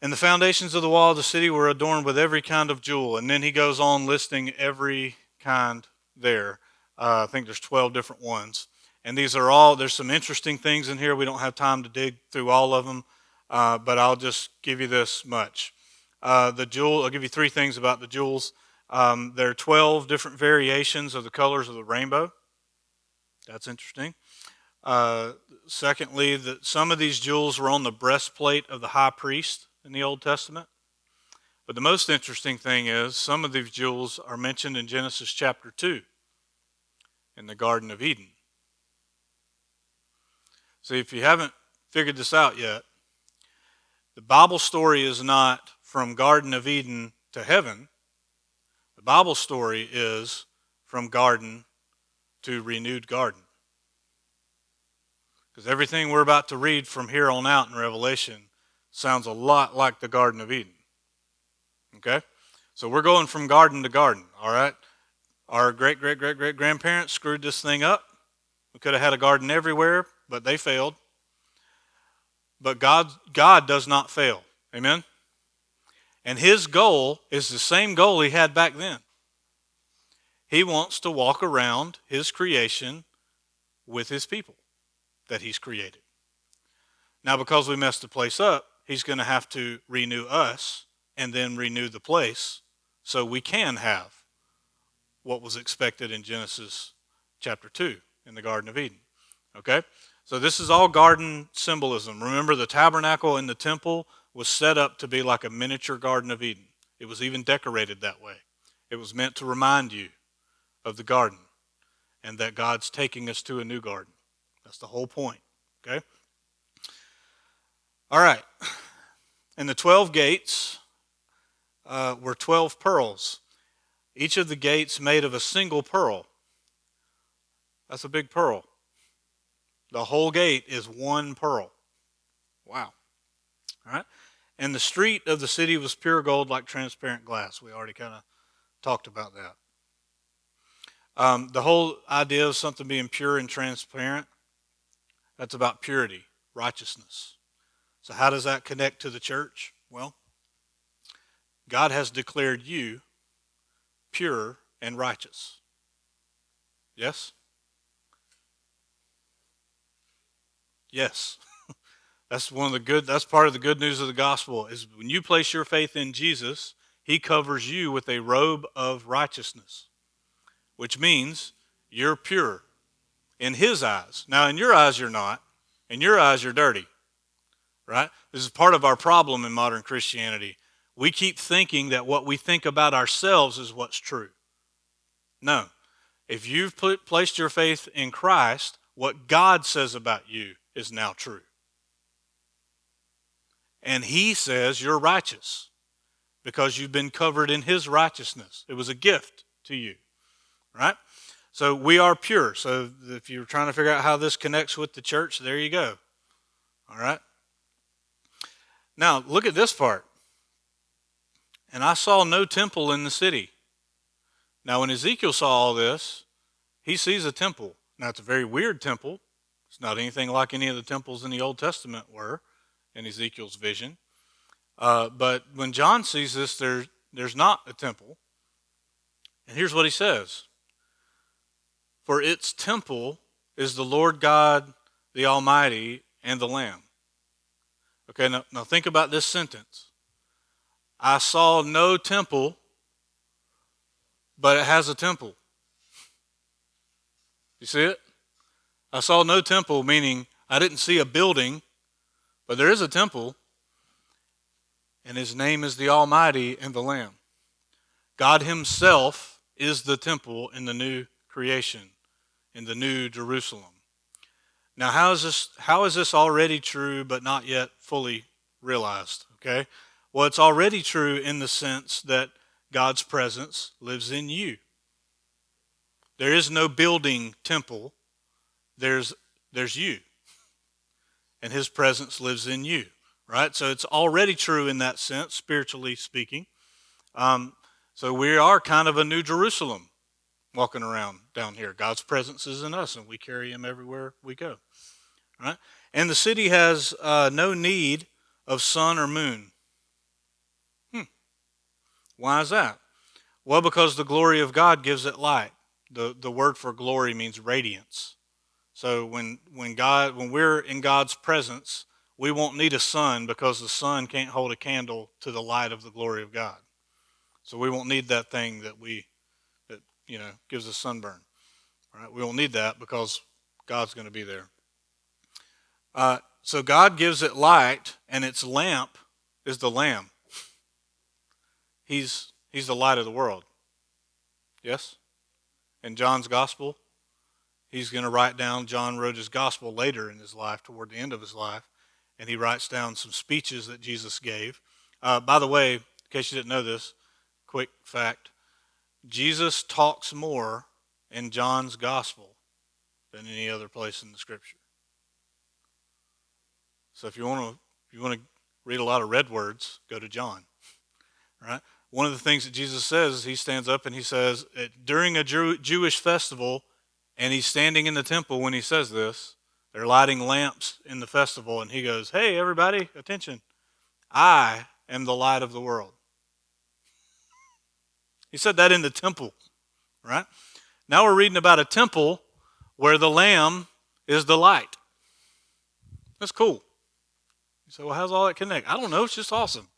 And the foundations of the wall of the city were adorned with every kind of jewel. And then he goes on listing every kind there. I think there's 12 different ones. And these are all, there's some interesting things in here. We don't have time to dig through all of them, but I'll just give you this much. The jewel, I'll give you three things about the jewels. There are 12 different variations of the colors of the rainbow. That's interesting. Secondly, that some of these jewels were on the breastplate of the high priest in the Old Testament. But the most interesting thing is some of these jewels are mentioned in Genesis chapter 2 in the Garden of Eden. See, if you haven't figured this out yet, the Bible story is not from Garden of Eden to heaven. The Bible story is from garden to renewed garden. Because everything we're about to read from here on out in Revelation sounds a lot like the Garden of Eden. Okay? So we're going from garden to garden, all right? Our great-great-great-great-grandparents screwed this thing up. We could have had a garden everywhere, but they failed. But God does not fail. Amen? And his goal is the same goal he had back then. He wants to walk around his creation with his people that he's created. Now, because we messed the place up, he's going to have to renew us and then renew the place so we can have what was expected in Genesis chapter 2 in the Garden of Eden. Okay? So this is all garden symbolism. Remember, the tabernacle in the temple was set up to be like a miniature Garden of Eden. It was even decorated that way. It was meant to remind you of the garden and that God's taking us to a new garden. That's the whole point, okay? All right. And the 12 gates were 12 pearls. Each of the gates made of a single pearl. That's a big pearl. The whole gate is one pearl. Wow. All right. And the street of the city was pure gold like transparent glass. We already kind of talked about that. The whole idea of something being pure and transparent, that's about purity, righteousness. So how does that connect to the church? Well, God has declared you pure and righteous. Yes? Yes. That's part of the good news of the gospel is when you place your faith in Jesus, he covers you with a robe of righteousness, which means you're pure in his eyes. Now, in your eyes, you're not. In your eyes, you're dirty, right? This is part of our problem in modern Christianity. We keep thinking that what we think about ourselves is what's true. No. If you've placed your faith in Christ, what God says about you is now true. And he says you're righteous because you've been covered in his righteousness. It was a gift to you, right? So we are pure. So if you're trying to figure out how this connects with the church, there you go. All right? Now, look at this part. And I saw no temple in the city. Now, when Ezekiel saw all this, he sees a temple. Now, it's a very weird temple. It's not anything like any of the temples in the Old Testament were in Ezekiel's vision. But when John sees this, there's not a temple. And here's what he says. For its temple is the Lord God, the Almighty, and the Lamb. Okay, now think about this sentence. I saw no temple, but it has a temple. You see it? I saw no temple, meaning I didn't see a building, but there is a temple, and his name is the Almighty and the Lamb. God himself is the temple in the new creation, in the new Jerusalem. Now, how is this already true but not yet fully realized? Okay? Well, it's already true in the sense that God's presence lives in you. There is no building temple. There's you. And his presence lives in you, right? So it's already true in that sense, spiritually speaking. So we are kind of a new Jerusalem walking around down here. God's presence is in us, and we carry him everywhere we go, right? And the city has no need of sun or moon. Why is that? Well, because the glory of God gives it light. The word for glory means radiance. So when we're in God's presence, we won't need a sun because the sun can't hold a candle to the light of the glory of God. So we won't need that thing that gives us sunburn. All right? We won't need that because God's going to be there. So God gives it light, and its lamp is the Lamb. He's the light of the world. Yes? In John's gospel, he's going to write down, John wrote his gospel later in his life, toward the end of his life, and he writes down some speeches that Jesus gave. By the way, in case you didn't know this, quick fact, Jesus talks more in John's gospel than any other place in the scripture. So if you want to read a lot of red words, go to John. Right? One of the things that Jesus says, he stands up and he says, during a Jewish festival, and he's standing in the temple when he says this, they're lighting lamps in the festival, and he goes, hey, everybody, attention. I am the light of the world. He said that in the temple, right? Now we're reading about a temple where the Lamb is the light. That's cool. You say, well, how's all that connect? I don't know. It's just awesome,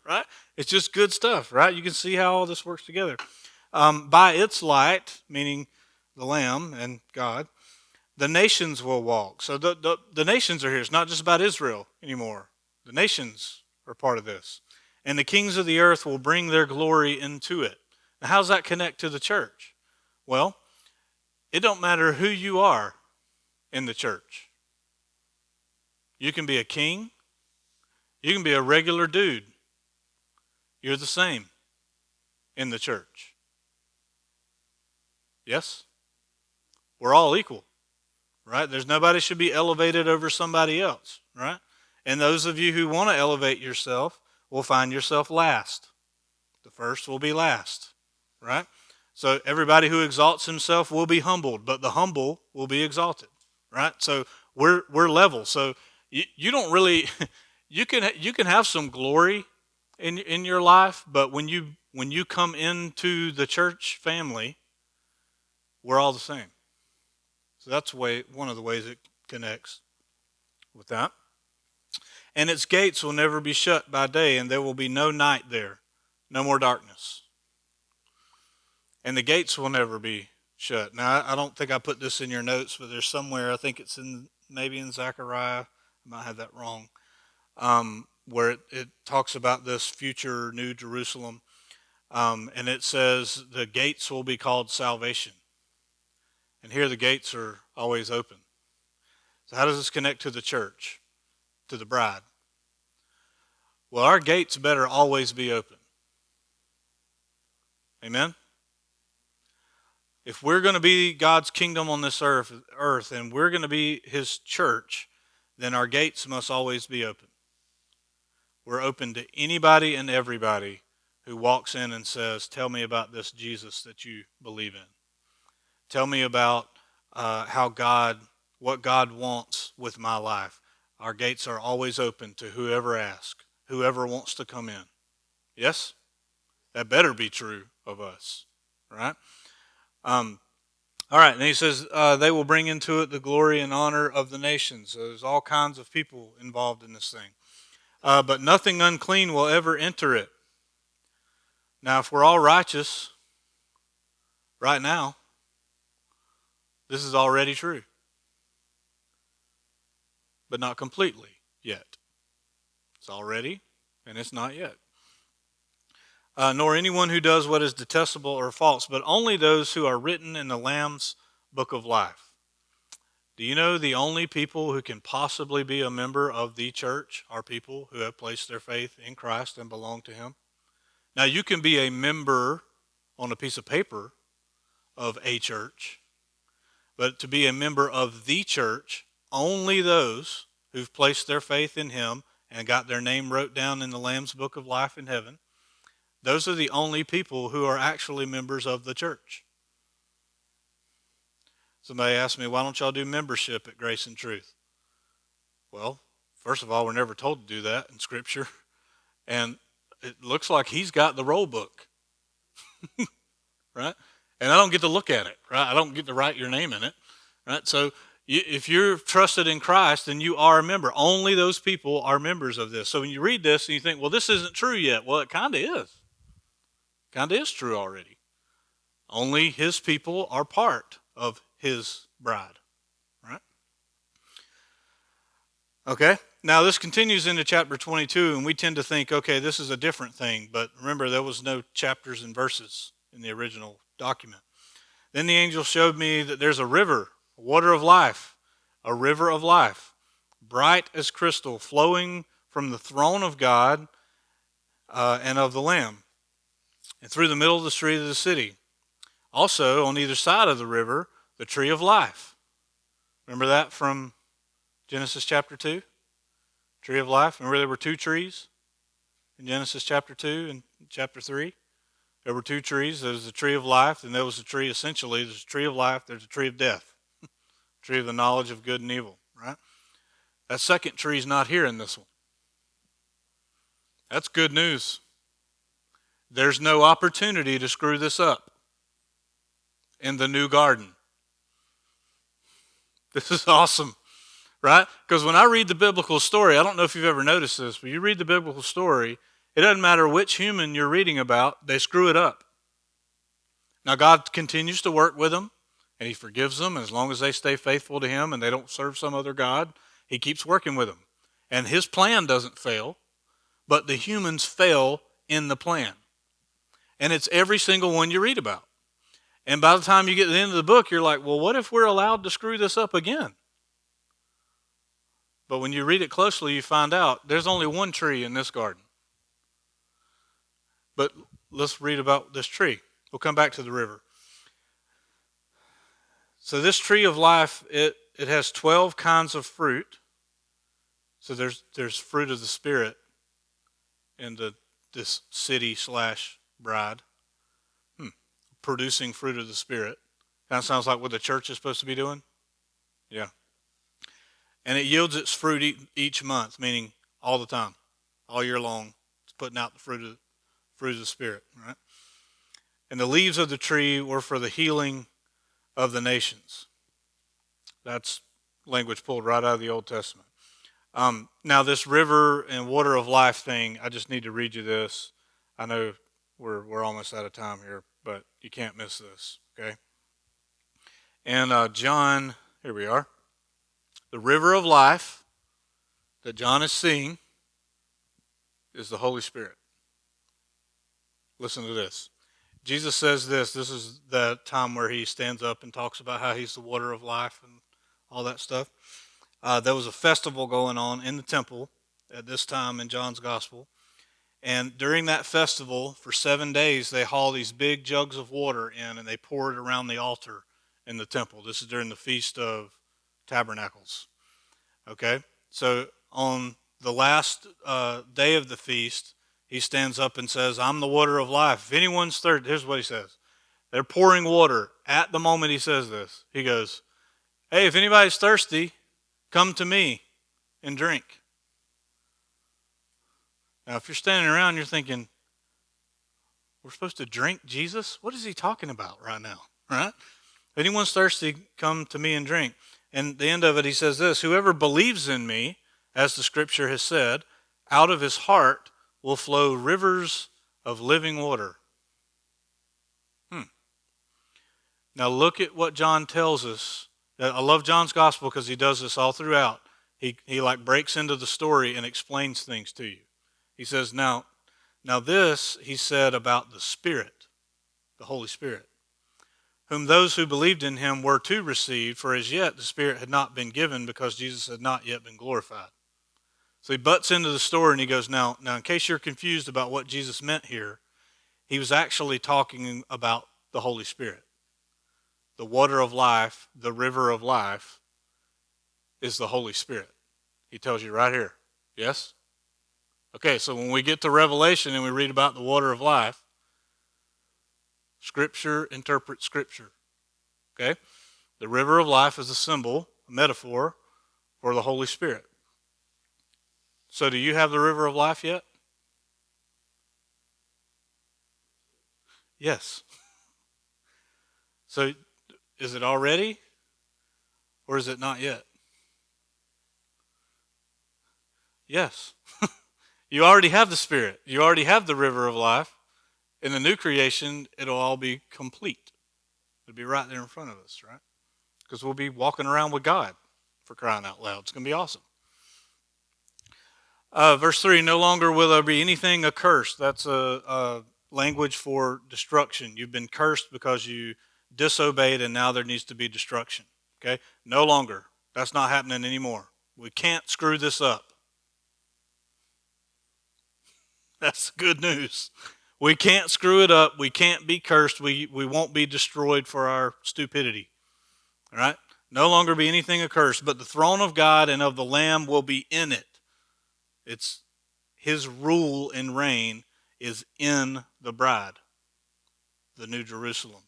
right? It's just good stuff, right? You can see how all this works together. By its light, meaning the Lamb and God, the nations will walk. So the nations are here. It's not just about Israel anymore. The nations are part of this. And the kings of the earth will bring their glory into it. Now, how does that connect to the church? Well, it don't matter who you are in the church. You can be a king. You can be a regular dude. You're the same in the church. Yes? We're all equal, right? There's nobody should be elevated over somebody else, right? And those of you who want to elevate yourself will find yourself last. The first will be last, right? So everybody who exalts himself will be humbled, but the humble will be exalted, right? So we're level. So you don't really you can have some glory in your life, but when you come into the church family, we're all the same. So that's one of the ways it connects with that. And its gates will never be shut by day, and there will be no night there, no more darkness. And the gates will never be shut. Now, I don't think I put this in your notes, but there's somewhere, I think it's maybe in Zechariah, I might have that wrong, where it talks about this future New Jerusalem, and it says the gates will be called salvation. And here the gates are always open. So how does this connect to the church, to the bride? Well, our gates better always be open. Amen? If we're going to be God's kingdom on this earth and we're going to be his church, then our gates must always be open. We're open to anybody and everybody who walks in and says, tell me about this Jesus that you believe in. Tell me about what God wants with my life. Our gates are always open to whoever asks, whoever wants to come in. Yes? That better be true of us, right? All right, and he says, they will bring into it the glory and honor of the nations. So there's all kinds of people involved in this thing. But nothing unclean will ever enter it. Now, if we're all righteous right now, this is already true. But not completely yet. It's already, and it's not yet. Nor anyone who does what is detestable or false, but only those who are written in the Lamb's book of life. Do you know the only people who can possibly be a member of the church are people who have placed their faith in Christ and belong to him? Now, you can be a member on a piece of paper of a church, but to be a member of the church, only those who've placed their faith in him and got their name wrote down in the Lamb's book of life in heaven, those are the only people who are actually members of the church. Somebody asked me, why don't y'all do membership at Grace and Truth? Well, first of all, we're never told to do that in Scripture. And it looks like he's got the roll book. Right? And I don't get to look at it. Right? I don't get to write your name in it. Right? So if you're trusted in Christ, then you are a member. Only those people are members of this. So when you read this and you think, well, this isn't true yet. Well, it kind of is. Kind of is true already. Only his people are part of his bride. Right? Okay. Now this continues into chapter 22, and we tend to think, okay, this is a different thing. But remember, there was no chapters and verses in the original document. Then the angel showed me that there's a river, a water of life, a river of life, bright as crystal, flowing from the throne of God and of the Lamb, and through the middle of the street of the city. Also, on either side of the river, the tree of life. Remember that from Genesis chapter 2? Tree of life. Remember there were two trees in Genesis chapter 2 and chapter 3? There were two trees. There was the tree of life, and there was a tree, essentially, there's a tree of life, there's a tree of death. Tree of the knowledge of good and evil, right? That second tree is not here in this one. That's good news. There's no opportunity to screw this up in the new garden. This is awesome, right? Because when I read the biblical story, I don't know if you've ever noticed this, but you read the biblical story, it doesn't matter which human you're reading about, they screw it up. Now, God continues to work with them, and he forgives them, and as long as they stay faithful to him and they don't serve some other god, he keeps working with them. And his plan doesn't fail, but the humans fail in the plan. And it's every single one you read about. And by the time you get to the end of the book, you're like, well, what if we're allowed to screw this up again? But when you read it closely, you find out there's only one tree in this garden. But let's read about this tree. We'll come back to the river. So this tree of life, it has 12 kinds of fruit. So there's fruit of the Spirit in this city / bride. Producing fruit of the Spirit. Kind of sounds like what the church is supposed to be doing. Yeah. And it yields its fruit each month, meaning all the time, all year long. It's putting out the fruit of the Spirit, right? And the leaves of the tree were for the healing of the nations. That's language pulled right out of the Old Testament. Now this river and water of life thing, I just need to read you this. I know we're almost out of time here, but you can't miss this, okay? And John, here we are. The river of life that John is seeing is the Holy Spirit. Listen to this. Jesus says this. This is the time where he stands up and talks about how he's the water of life and all that stuff. There was a festival going on in the temple at this time in John's gospel. And during that festival, for 7 days, they haul these big jugs of water in and they pour it around the altar in the temple. This is during the Feast of Tabernacles. Okay? So on the last day of the feast, he stands up and says, I'm the water of life. If anyone's thirsty, here's what he says. They're pouring water. At the moment he says this, he goes, hey, if anybody's thirsty, come to me and drink. Now, if you're standing around, you're thinking, we're supposed to drink Jesus? What is he talking about right now? Right? If anyone's thirsty, come to me and drink. And the end of it, he says this, whoever believes in me, as the scripture has said, out of his heart will flow rivers of living water. Now look at what John tells us. I love John's gospel because he does this all throughout. He like breaks into the story and explains things to you. He says, now this he said about the Spirit, the Holy Spirit, whom those who believed in him were to receive, for as yet the Spirit had not been given because Jesus had not yet been glorified. So he butts into the story and he goes, now in case you're confused about what Jesus meant here, he was actually talking about the Holy Spirit. The water of life, the river of life, is the Holy Spirit. He tells you right here. Yes? Okay, so when we get to Revelation and we read about the water of life, Scripture interprets Scripture. Okay? The river of life is a symbol, a metaphor for the Holy Spirit. So do you have the river of life yet? Yes. So is it already or is it not yet? Yes. You already have the Spirit. You already have the river of life. In the new creation, it'll all be complete. It'll be right there in front of us, right? Because we'll be walking around with God, for crying out loud. It's going to be awesome. Verse 3, no longer will there be anything accursed. That's a language for destruction. You've been cursed because you disobeyed and now there needs to be destruction. Okay? No longer. That's not happening anymore. We can't screw this up. That's good news. We can't screw it up. We can't be cursed. We won't be destroyed for our stupidity. All right? No longer be anything accursed, but the throne of God and of the Lamb will be in it. It's his rule and reign is in the bride, the New Jerusalem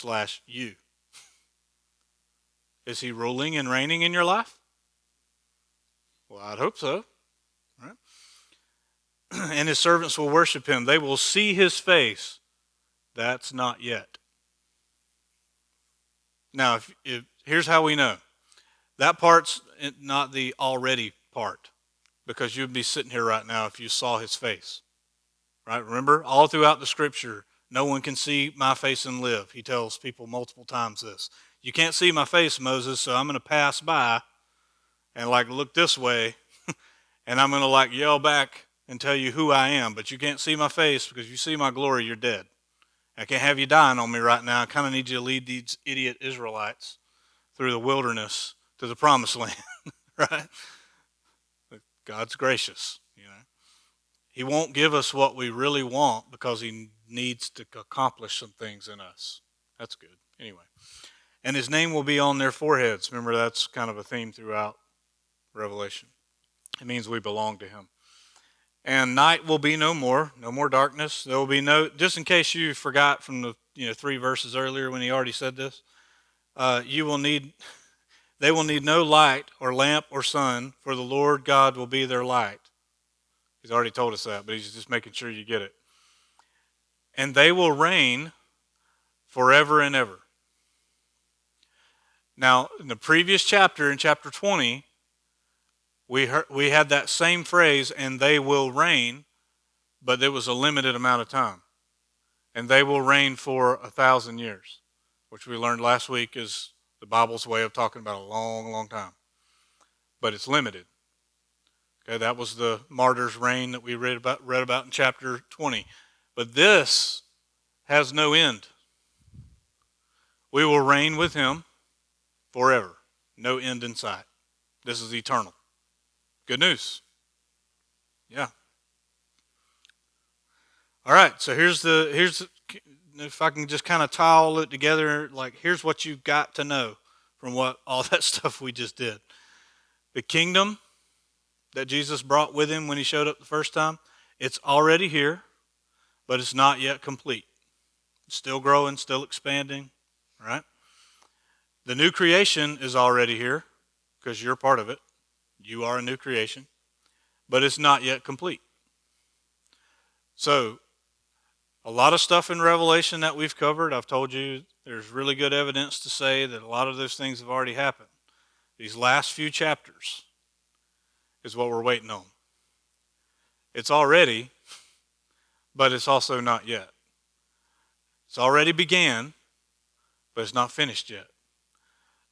/ you. Is he ruling and reigning in your life? Well, I'd hope so. Right? And his servants will worship him. They will see his face. That's not yet. Now, if here's how we know. That part's not the already part, because you'd be sitting here right now if you saw his face. Right? Remember, all throughout the scripture, no one can see my face and live. He tells people multiple times this. You can't see my face, Moses, so I'm going to pass by and look this way, and I'm going to yell back and tell you who I am, but you can't see my face because if you see my glory, you're dead. I can't have you dying on me right now. I kind of need you to lead these idiot Israelites through the wilderness to the promised land, right? But God's gracious, you know. He won't give us what we really want because he needs to accomplish some things in us. That's good. Anyway. And his name will be on their foreheads. Remember, that's kind of a theme throughout Revelation. It means we belong to him. And night will be no more darkness. There will be no, just in case you forgot from the 3 verses earlier when he already said this, they will need no light or lamp or sun, for the Lord God will be their light. He's already told us that, but he's just making sure you get it. And they will reign forever and ever. Now, in the previous chapter, in chapter 20, we had that same phrase, and they will reign, but there was a limited amount of time. And they will reign for 1,000 years, which we learned last week is the Bible's way of talking about a long, long time. But it's limited. Okay, that was the martyr's reign that we read about in chapter 20. But this has no end. We will reign with him forever. No end in sight. This is eternal. Good news. Yeah. All right, so here's if I can just kind of tie all it together, like here's what you've got to know from what all that stuff we just did. The kingdom that Jesus brought with him when he showed up the first time, it's already here, but it's not yet complete. It's still growing, still expanding, right? The new creation is already here because you're part of it. You are a new creation, but it's not yet complete. So, a lot of stuff in Revelation that we've covered, I've told you there's really good evidence to say that a lot of those things have already happened. These last few chapters is what we're waiting on. It's already, but it's also not yet. It's already began, but it's not finished yet.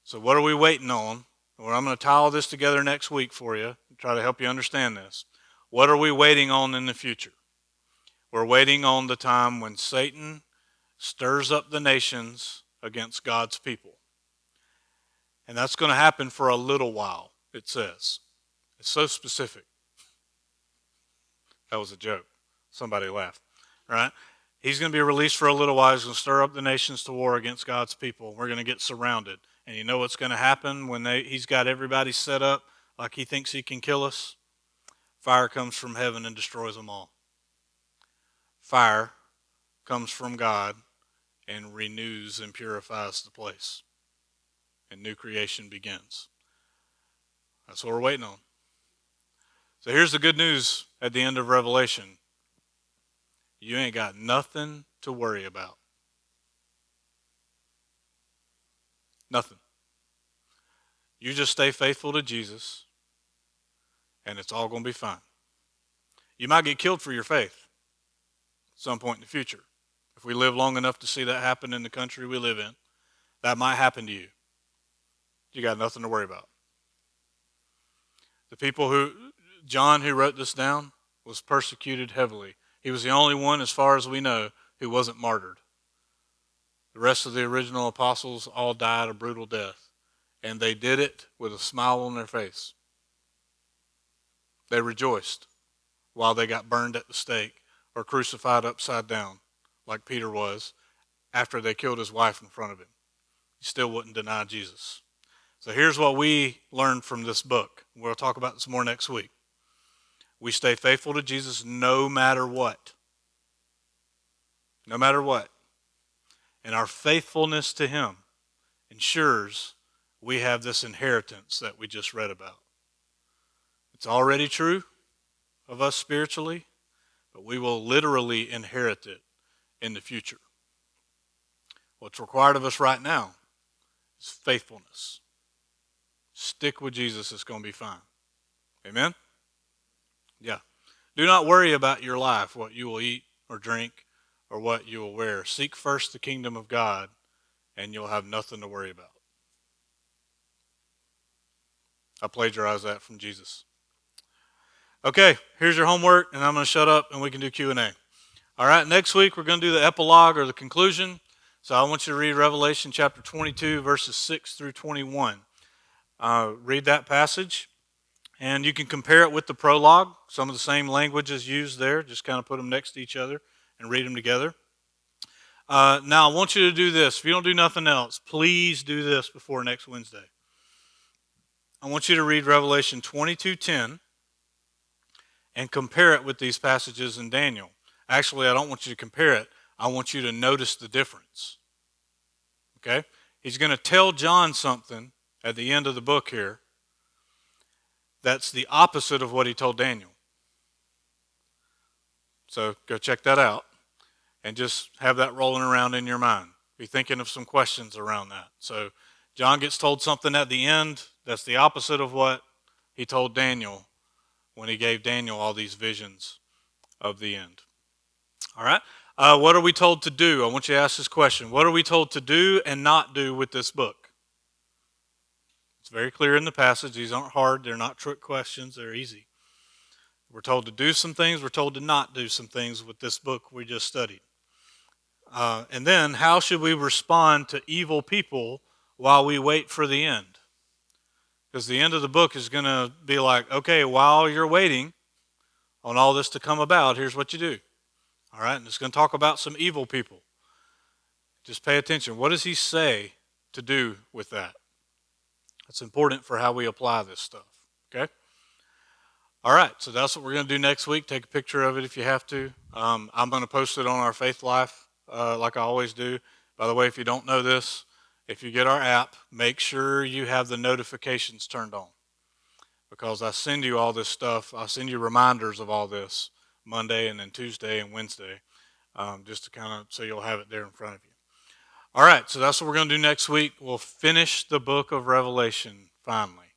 So what are we waiting on? Well, I'm going to tie all this together next week for you, try to help you understand this. What are we waiting on in the future? We're waiting on the time when Satan stirs up the nations against God's people. And that's going to happen for a little while, it says. It's so specific. That was a joke. Somebody laughed, right? He's going to be released for a little while. He's going to stir up the nations to war against God's people. We're going to get surrounded. And you know what's going to happen when he's got everybody set up like he thinks he can kill us? Fire comes from heaven and destroys them all. Fire comes from God and renews and purifies the place. And new creation begins. That's what we're waiting on. So here's the good news at the end of Revelation. You ain't got nothing to worry about. Nothing. You just stay faithful to Jesus, and it's all going to be fine. You might get killed for your faith at some point in the future. If we live long enough to see that happen in the country we live in, that might happen to you. You got nothing to worry about. The people John, who wrote this down, was persecuted heavily. He was the only one, as far as we know, who wasn't martyred. The rest of the original apostles all died a brutal death. And they did it with a smile on their face. They rejoiced while they got burned at the stake or crucified upside down, like Peter was, after they killed his wife in front of him. He still wouldn't deny Jesus. So here's what we learned from this book. We'll talk about this more next week. We stay faithful to Jesus no matter what. No matter what. And our faithfulness to him ensures we have this inheritance that we just read about. It's already true of us spiritually, but we will literally inherit it in the future. What's required of us right now is faithfulness. Stick with Jesus, it's going to be fine. Amen? Yeah. Do not worry about your life, what you will eat or drink or what you will wear. Seek first the kingdom of God, and you'll have nothing to worry about. I plagiarized that from Jesus. Okay, here's your homework, and I'm going to shut up and we can do Q&A. All right, next week we're going to do the epilogue or the conclusion. So I want you to read Revelation chapter 22, verses 6 through 21. Read that passage, and you can compare it with the prologue. Some of the same language is used there. Just kind of put them next to each other and read them together. Now, I want you to do this. If you don't do nothing else, please do this before next Wednesday. I want you to read Revelation 22:10 and compare it with these passages in Daniel. Actually, I don't want you to compare it. I want you to notice the difference. Okay? He's going to tell John something at the end of the book here that's the opposite of what he told Daniel. So go check that out and just have that rolling around in your mind. Be thinking of some questions around that. So John gets told something at the end that's the opposite of what he told Daniel when he gave Daniel all these visions of the end. All right? What are we told to do? I want you to ask this question. What are we told to do and not do with this book? It's very clear in the passage. These aren't hard. They're not trick questions. They're easy. We're told to do some things. We're told to not do some things with this book we just studied. And then, how should we respond to evil people while we wait for the end? Because the end of the book is going to be like, okay, while you're waiting on all this to come about, here's what you do. All right, and it's going to talk about some evil people. Just pay attention. What does he say to do with that? That's important for how we apply this stuff. Okay? All right, so that's what we're going to do next week. Take a picture of it if you have to. I'm going to post it on our Faith Life like I always do. By the way, if you don't know this, if you get our app, make sure you have the notifications turned on, because I send you all this stuff. I send you reminders of all this Monday and then Tuesday and Wednesday, just to kind of so you'll have it there in front of you. All right, so that's what we're going to do next week. We'll finish the book of Revelation finally.